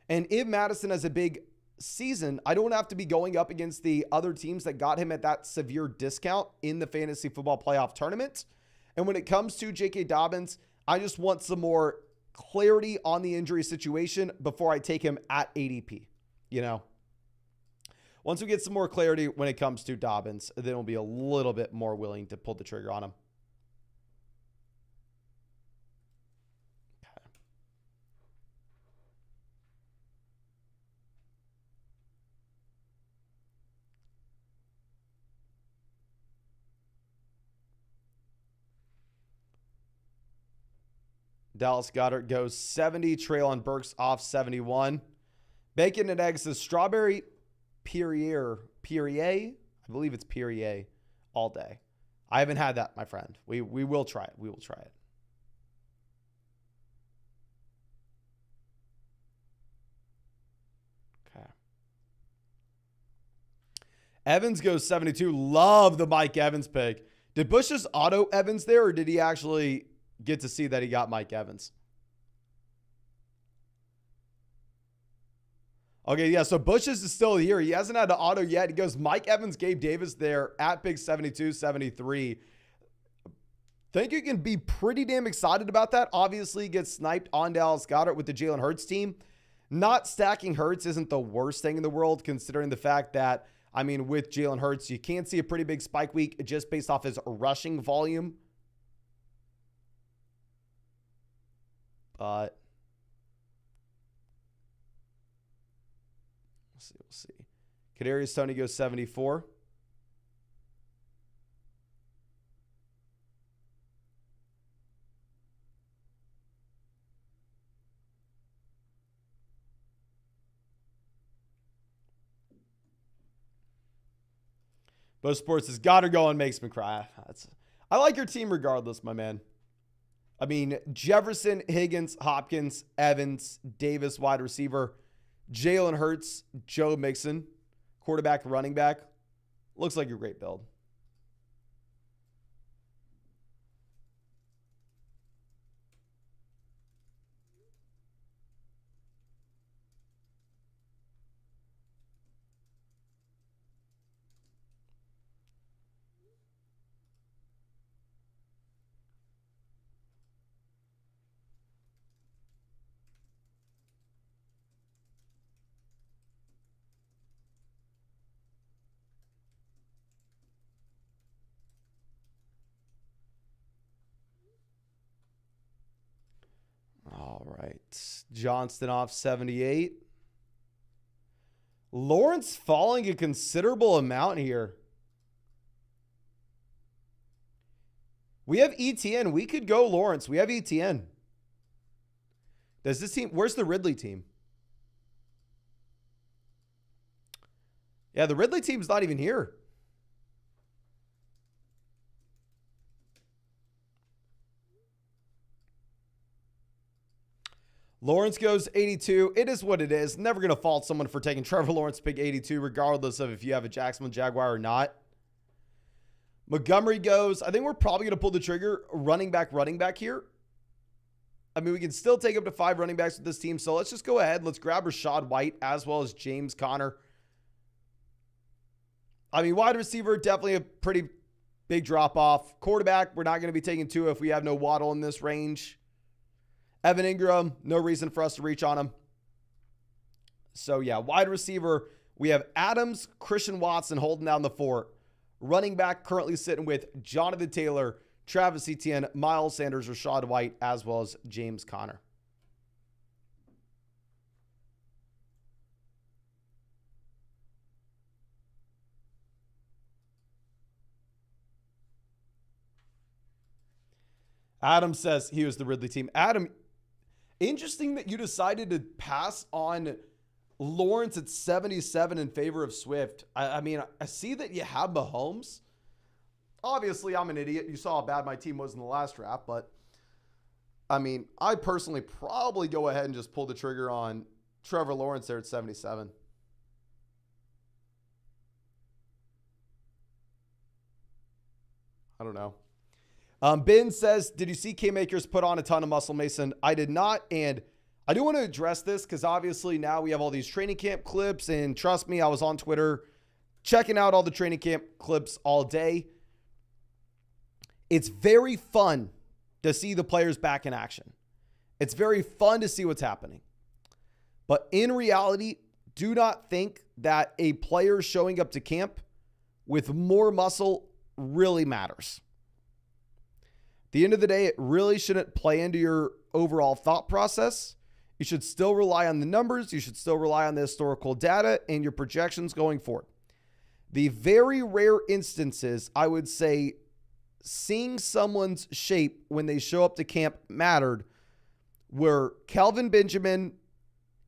Speaker 1: And if Madison has a big season, I don't have to be going up against the other teams that got him at that severe discount in the fantasy football playoff tournament. And when it comes to J.K. Dobbins, I just want some more clarity on the injury situation before I take him at ADP, you know? Once we get some more clarity when it comes to Dobbins, then we'll be a little bit more willing to pull the trigger on him. Dallas Goedert goes 70. Traylon Burks off 71. Bacon and eggs is strawberry Perrier. I believe it's Perrier all day. I haven't had that, my friend. We will try it. We will try it. Okay. Evans goes 72. Love the Mike Evans pick. Did Bush just auto Evans there, or did he actually get to see that he got Mike Evans? Okay, yeah, so Bush is still here. He hasn't had to auto yet. He goes Mike Evans, Gabe Davis there at big 72, 73. Think you can be pretty damn excited about that. Obviously, gets sniped on Dallas Goedert with the Jalen Hurts team. Not stacking Hurts isn't the worst thing in the world, considering the fact that, I mean, with Jalen Hurts, you can see a pretty big spike week just based off his rushing volume. But we'll see. Kadarius Toney goes 74. Bo Sports says, Goddard going makes me cry. I like your team regardless, my man. I mean, Jefferson, Higgins, Hopkins, Evans, Davis, wide receiver, Jalen Hurts, Joe Mixon, quarterback, running back. Looks like a great build. All right. Johnston off 78. Lawrence falling a considerable amount here. We have ETN. We could go Lawrence. We have ETN. Does this team... Where's the Ridley team? Yeah, the Ridley team's not even here. Lawrence goes 82. It is what it is. Never going to fault someone for taking Trevor Lawrence pick 82, regardless of if you have a Jacksonville Jaguar or not. Montgomery goes, I think we're probably going to pull the trigger running back here. I mean, we can still take up to 5 running backs with this team, so let's just go ahead. Let's grab Rashad White as well as James Conner. I mean, wide receiver, definitely a pretty big drop-off. Quarterback, we're not going to be taking Tua if we have no Waddle in this range. Evan Ingram, no reason for us to reach on him. So, yeah, wide receiver, we have Adams, Christian Watson holding down the fort. Running back currently sitting with Jonathan Taylor, Travis Etienne, Miles Sanders, Rashad White, as well as James Conner. Adam says he was the Ridley team. Adam, interesting that you decided to pass on Lawrence at 77 in favor of Swift. I mean, I see that you have Mahomes. Obviously, I'm an idiot. You saw how bad my team was in the last draft, but I mean, I personally probably go ahead and just pull the trigger on Trevor Lawrence there at 77. I don't know. Ben says, did you see K-Makers put on a ton of muscle, Mason? I did not, and I do want to address this because obviously now we have all these training camp clips, and trust me, I was on Twitter checking out all the training camp clips all day. It's very fun to see the players back in action. It's very fun to see what's happening. But in reality, do not think that a player showing up to camp with more muscle really matters. At the end of the day, it really shouldn't play into your overall thought process. You should still rely on the numbers. You should still rely on the historical data and your projections going forward. The very rare instances, I would say, seeing someone's shape when they show up to camp mattered were Kelvin Benjamin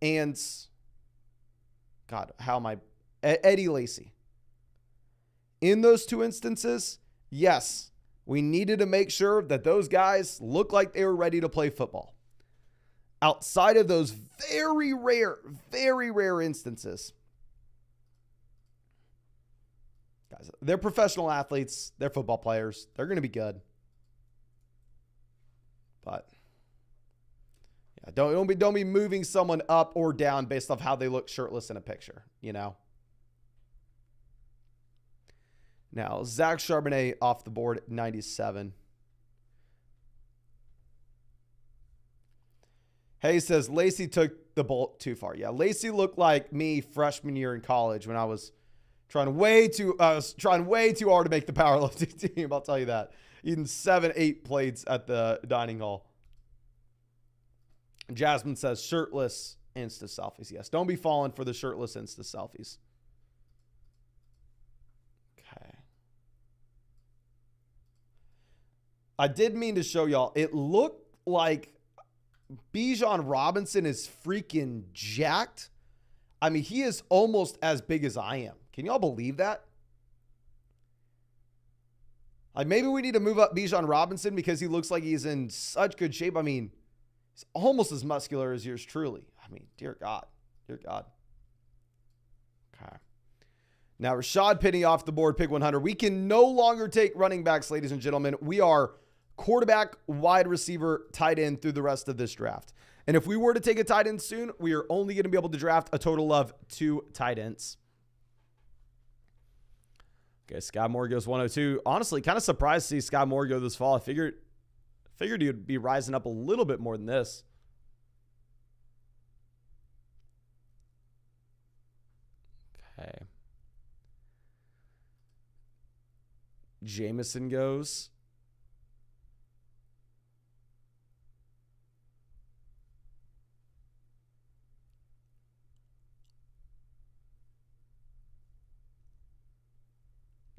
Speaker 1: and Eddie Lacy. In those two instances, yes, we needed to make sure that those guys looked like they were ready to play football. Outside of those very rare instances, guys, they're professional athletes. They're football players. They're going to be good. But yeah, don't be moving someone up or down based off how they look shirtless in a picture, you know? Now, Zach Charbonnet off the board at 97. Hay says, Lacy took the bolt too far. Yeah, Lacy looked like me freshman year in college when I was trying way too hard to make the powerlifting team. I'll tell you that. Eating 7-8 plates at the dining hall. Jasmine says, shirtless Insta selfies. Yes, don't be falling for the shirtless Insta selfies. Okay. I did mean to show y'all. It looked like Bijan Robinson is freaking jacked. I mean, he is almost as big as I am. Can y'all believe that? Like, maybe we need to move up Bijan Robinson because he looks like he's in such good shape. I mean, he's almost as muscular as yours truly. I mean, dear God. Dear God. Okay. Now, Rashad Penny off the board, pick 100. We can no longer take running backs, ladies and gentlemen. We are quarterback, wide receiver, tight end through the rest of this draft. And if we were to take a tight end soon, we are only going to be able to draft a total of 2 tight ends. Okay, Sky Moore goes 102. Honestly, kind of surprised to see Sky Moore go this fall. I figured he would be rising up a little bit more than this. Okay. Jameson goes.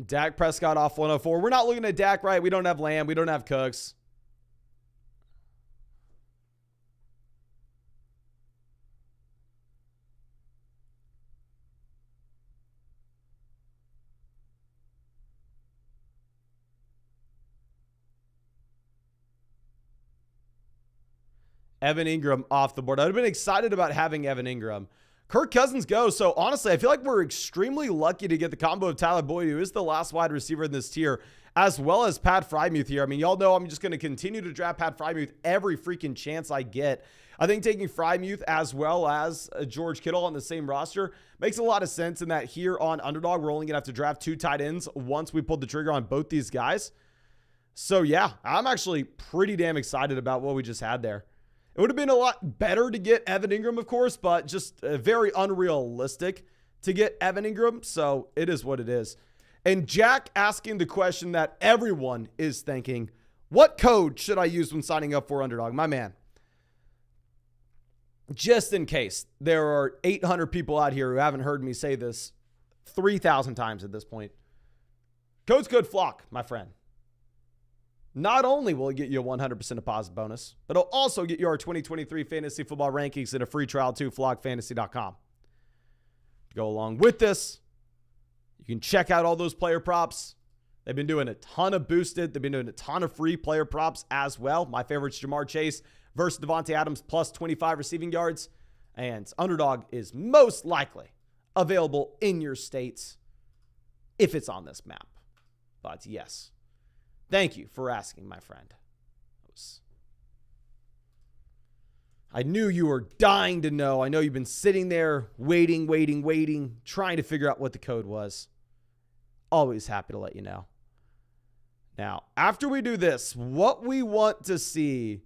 Speaker 1: Dak Prescott off 104. We're not looking at Dak, right? We don't have Lamb. We don't have Cooks. Evan Ingram off the board. I'd have been excited about having Evan Ingram. Kirk Cousins goes. So honestly, I feel like we're extremely lucky to get the combo of Tyler Boyd, who is the last wide receiver in this tier, as well as Pat Freiermuth here. I mean, y'all know I'm just going to continue to draft Pat Freiermuth every freaking chance I get. I think taking Freiermuth as well as George Kittle on the same roster makes a lot of sense in that here on Underdog, we're only going to have to draft 2 tight ends once we pulled the trigger on both these guys. So yeah, I'm actually pretty damn excited about what we just had there. It would have been a lot better to get Evan Ingram, of course, but just very unrealistic to get Evan Ingram. So it is what it is. And Jack asking the question that everyone is thinking, what code should I use when signing up for Underdog? My man, just in case there are 800 people out here who haven't heard me say this 3,000 times at this point, code's code FLOCK, my friend. Not only will it get you a 100% deposit bonus, but it'll also get you our 2023 fantasy football rankings and a free trial to flockfantasy.com. To go along with this, you can check out all those player props. They've been doing a ton of boosted. They've been doing a ton of free player props as well. My favorite's Jamar Chase versus Devontae Adams plus 25 receiving yards. And Underdog is most likely available in your states if it's on this map. But yes. Thank you for asking, my friend. I knew you were dying to know. I know you've been sitting there waiting, trying to figure out what the code was. Always happy to let you know. Now, after we do this, what we want to see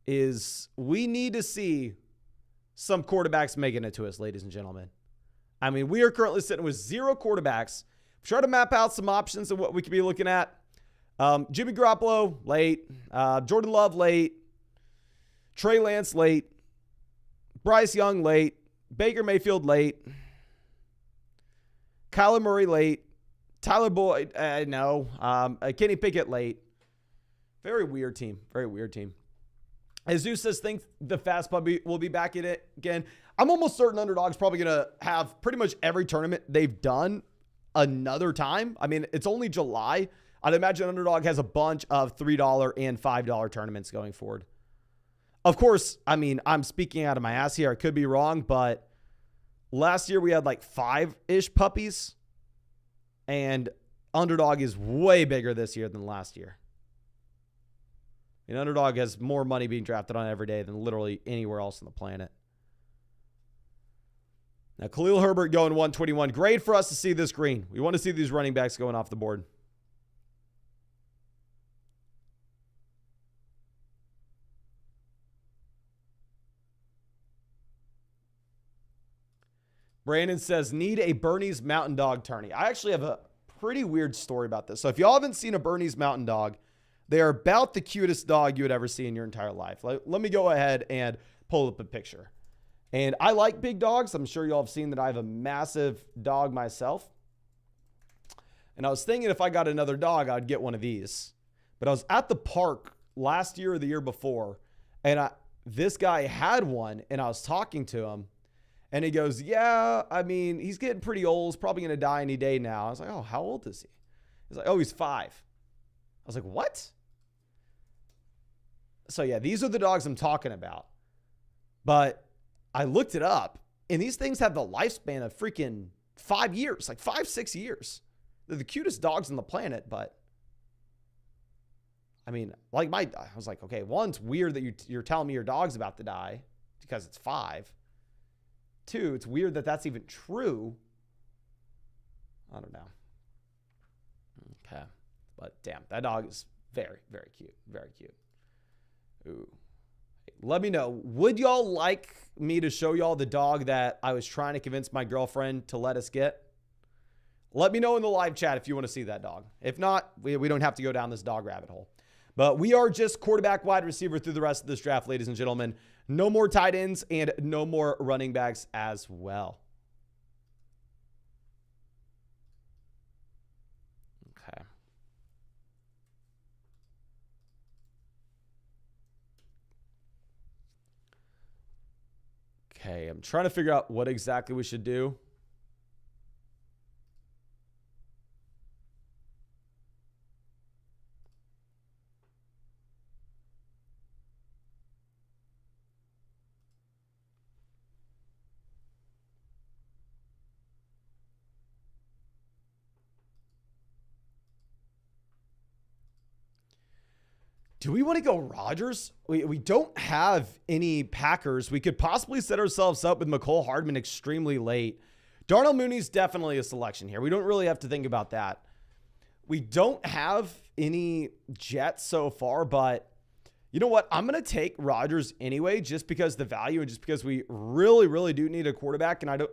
Speaker 1: is we need to see some quarterbacks making it to us, ladies and gentlemen. I mean, we are currently sitting with 0 quarterbacks. Try to map out some options of what we could be looking at. Jimmy Garoppolo, late. Jordan Love, late. Trey Lance, late. Bryce Young, late. Baker Mayfield, late. Kyler Murray, late. Tyler Boyd, no. Kenny Pickett, late. Very weird team. Very weird team. Jesus says, think the fast puppy will be back in it again. I'm almost certain Underdog's probably going to have pretty much every tournament they've done another time. I mean, it's only July. I'd imagine Underdog has a bunch of $3 and $5 tournaments going forward. Of course, I mean, I'm speaking out of my ass here. I could be wrong, but last year we had like 5-ish puppies, and Underdog is way bigger this year than last year. And Underdog has more money being drafted on every day than literally anywhere else on the planet. Now, Khalil Herbert going 121. Great for us to see this green. We want to see these running backs going off the board. Brandon says, need a Bernie's Mountain Dog tourney. I actually have a pretty weird story about this. So if y'all haven't seen a Bernie's Mountain Dog, they are about the cutest dog you would ever see in your entire life. Let me go ahead and pull up a picture. And I like big dogs. I'm sure y'all have seen that I have a massive dog myself. And I was thinking if I got another dog, I'd get one of these. But I was at the park last year or the year before, and this guy had one, and I was talking to him. And he goes, yeah, I mean, he's getting pretty old. He's probably going to die any day now. I was like, oh, how old is he? He's like, oh, he's 5. I was like, what? So, yeah, these are the dogs I'm talking about. But I looked it up, and these things have the lifespan of freaking 5 years, like 5-6 years. They're the cutest dogs on the planet, but I mean, like I was like, okay, one, it's weird that you're telling me your dog's about to die because it's 5. 2, it's weird that that's even true. I don't know. Okay. But damn, that dog is very, very cute. Very cute. Ooh. Let me know. Would y'all like me to show y'all the dog that I was trying to convince my girlfriend to let us get? Let me know in the live chat if you want to see that dog. If not, we don't have to go down this dog rabbit hole. But we are just quarterback, wide receiver through the rest of this draft, ladies and gentlemen. No more tight ends and no more running backs as well. Okay. Okay, I'm trying to figure out what exactly we should do. Do we want to go Rodgers? We don't have any Packers. We could possibly set ourselves up with McCole Hardman extremely late. Darnell Mooney's definitely a selection here. We don't really have to think about that. We don't have any Jets so far, but you know what? I'm going to take Rodgers anyway, just because the value and just because we really, really do need a quarterback. And I don't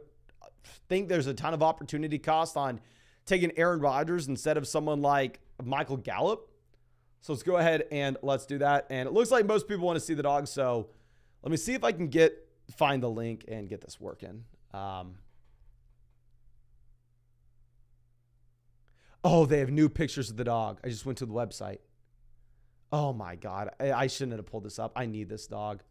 Speaker 1: think there's a ton of opportunity cost on taking Aaron Rodgers instead of someone like Michael Gallup. So let's go ahead and let's do that. And it looks like most people want to see the dog. So let me see if I can find the link and get this working. Oh, they have new pictures of the dog. I just went to the website. Oh my God. I shouldn't have pulled this up. I need this dog.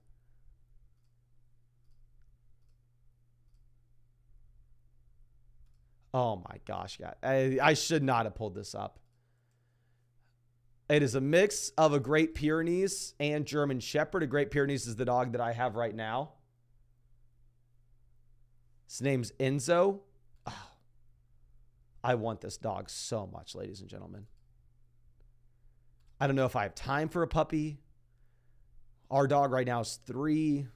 Speaker 1: Oh my gosh, God. I should not have pulled this up. It is a mix of a Great Pyrenees and German Shepherd. A Great Pyrenees is the dog that I have right now. His name's Enzo. Oh, I want this dog so much, ladies and gentlemen. I don't know if I have time for a puppy. Our dog right now is 3.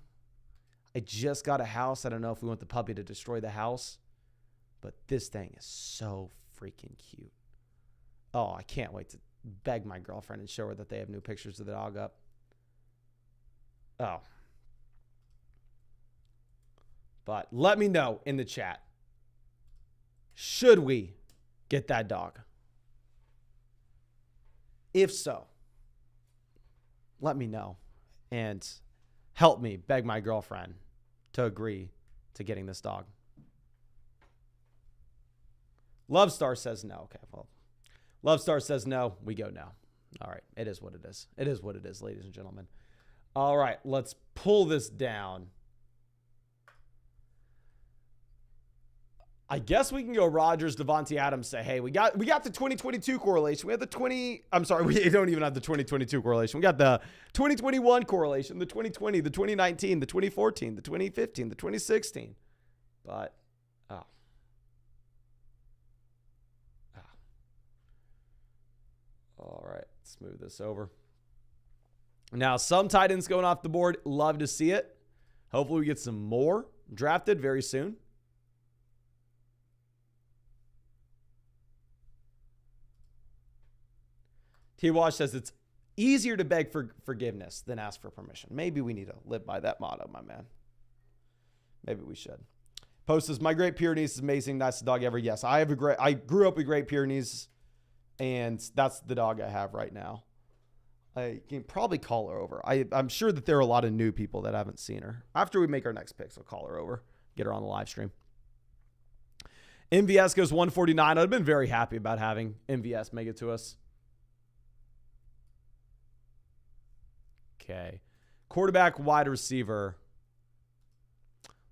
Speaker 1: I just got a house. I don't know if we want the puppy to destroy the house. But this thing is so freaking cute. Oh, I can't wait to beg my girlfriend and show her that they have new pictures of the dog up. Oh. But let me know in the chat. Should we get that dog? If so, let me know and help me beg my girlfriend to agree to getting this dog. Love Star says no. Okay, well, Love Star says no. We go no. All right, it is what it is. It is what it is, ladies and gentlemen. All right, let's pull this down. I guess we can go Rodgers, Devontae Adams, say, hey, we got the 2022 correlation. We have the we don't even have the 2022 correlation. We got the 2021 correlation, the 2020, the 2019, the 2014, the 2015, the 2016. But, all right, let's move this over. Now, some tight ends going off the board. Love to see it. Hopefully we get some more drafted very soon. T-Wash says it's easier to beg for forgiveness than ask for permission. Maybe we need to live by that motto, my man. Maybe we should. Post says, my Great Pyrenees is amazing. That's the dog ever. Yes, I grew up with Great Pyrenees, and that's the dog I have right now. I can probably call her over. I'm sure that there are a lot of new people that haven't seen her. After we make our next picks, I'll call her over, get her on the live stream. MVS goes 149. I've been very happy about having MVS make it to us. Okay. Quarterback, wide receiver.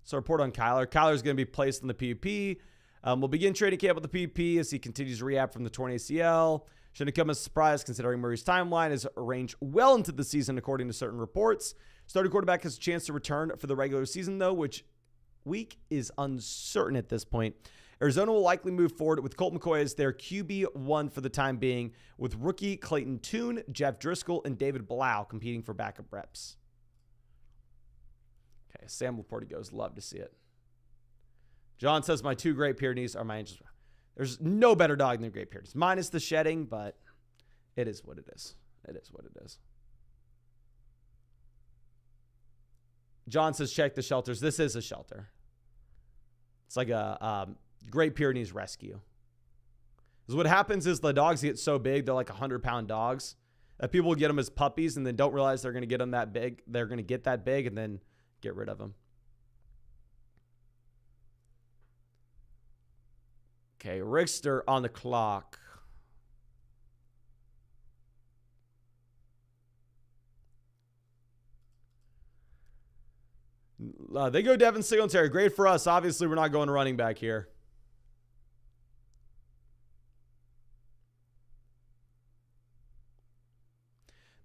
Speaker 1: So report on Kyler. Kyler's going to be placed in the PUP. We'll begin training camp with the PUP as he continues to rehab from the torn ACL. Shouldn't come as a surprise considering Murray's timeline is arranged well into the season according to certain reports. Starting quarterback has a chance to return for the regular season though, which week is uncertain at this point. Arizona will likely move forward with Colt McCoy as their QB1 for the time being, with rookie Clayton Tune, Jeff Driscoll, and David Blau competing for backup reps. Okay, Sam Laporte goes, love to see it. John says, my two Great Pyrenees are my angels. There's no better dog than the Great Pyrenees, minus the shedding, but it is what it is. It is what it is. John says, check the shelters. This is a shelter. It's like a Great Pyrenees rescue. Because what happens is the dogs get so big, they're like 100-pound dogs, that people will get them as puppies and then don't realize they're going to get them that big. They're going to get that big and then get rid of them. Okay, Rickster on the clock. They go Devin Singletary. Great for us. Obviously, we're not going running back here.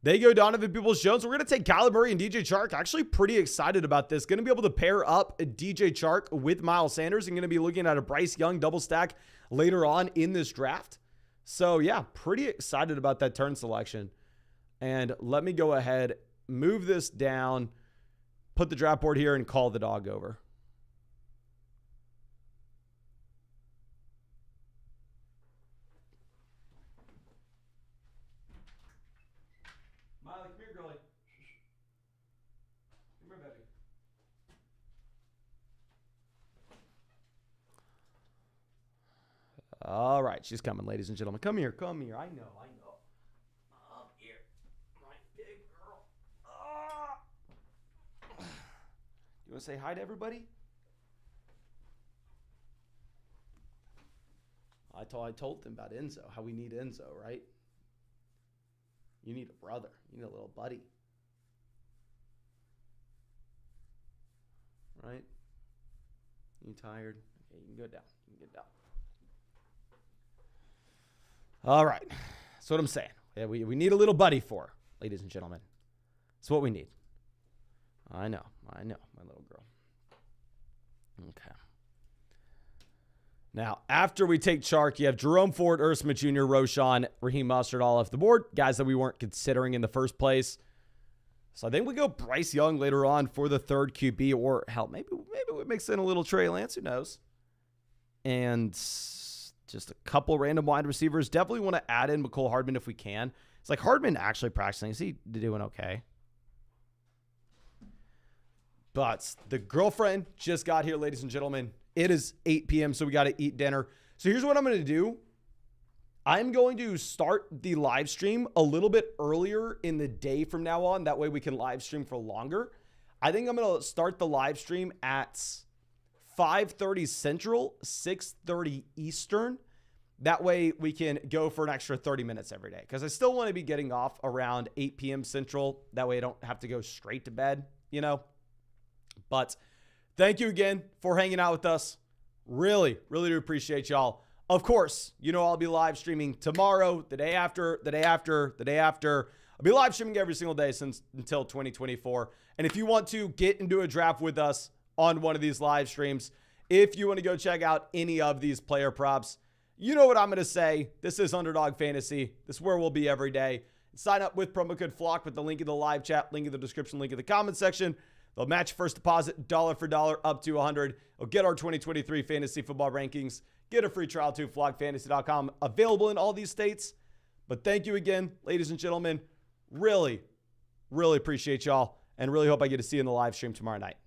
Speaker 1: They go Donovan Peoples-Jones. We're going to take Kyler Murray and DJ Chark. Actually pretty excited about this. Going to be able to pair up DJ Chark with Miles Sanders and going to be looking at a Bryce Young double stack later on in this draft. So, yeah, pretty excited about that turn selection. And let me go ahead, move this down, put the draft board here, and call the dog over. Miley, come here, girlie. Come here, baby. All right, she's coming, ladies and gentlemen. Come here, come here. I know. Come here, my big girl. You want to say hi to everybody? I told them about Enzo, how we need Enzo, right? You need a brother. You need a little buddy. Right? You tired? Okay, you can go down. You can get down. All right. That's what I'm saying. Yeah, we need a little buddy for, ladies and gentlemen. That's what we need. I know, my little girl. Okay. Now, after we take Chark, you have Jerome Ford, Irv Smith Jr., Roschon, Raheem Mostert all off the board. Guys that we weren't considering in the first place. So I think we go Bryce Young later on for the third QB, or hell, maybe we mix in a little Trey Lance. Who knows? And just a couple random wide receivers. Definitely want to add in McCole Hardman if we can. It's like Hardman actually practicing. Is he doing okay? But the girlfriend just got here, ladies and gentlemen. It is 8 p.m., so we got to eat dinner. So here's what I'm going to do. I'm going to start the live stream a little bit earlier in the day from now on. That way we can live stream for longer. I think I'm going to start the live stream at 5:30 Central, 6:30 Eastern. That way we can go for an extra 30 minutes every day, because I still want to be getting off around 8 p.m. Central. That way I don't have to go straight to bed, you know. But thank you again for hanging out with us. Really, really do appreciate y'all. Of course, you know I'll be live streaming tomorrow, the day after, the day after, the day after. I'll be live streaming every single day until 2024. And if you want to get into a draft with us on one of these live streams, if you want to go check out any of these player props, you know what I'm going to say. This is Underdog Fantasy. This is where we'll be every day. Sign up with promo code FLOCK with the link in the live chat, link in the description, link in the comment section. They'll match first deposit dollar for dollar up to $100. They'll get our 2023 fantasy football rankings. Get a free trial to flockfantasy.com. Available in all these states. But thank you again, ladies and gentlemen. Really, really appreciate y'all, and really hope I get to see you in the live stream tomorrow night.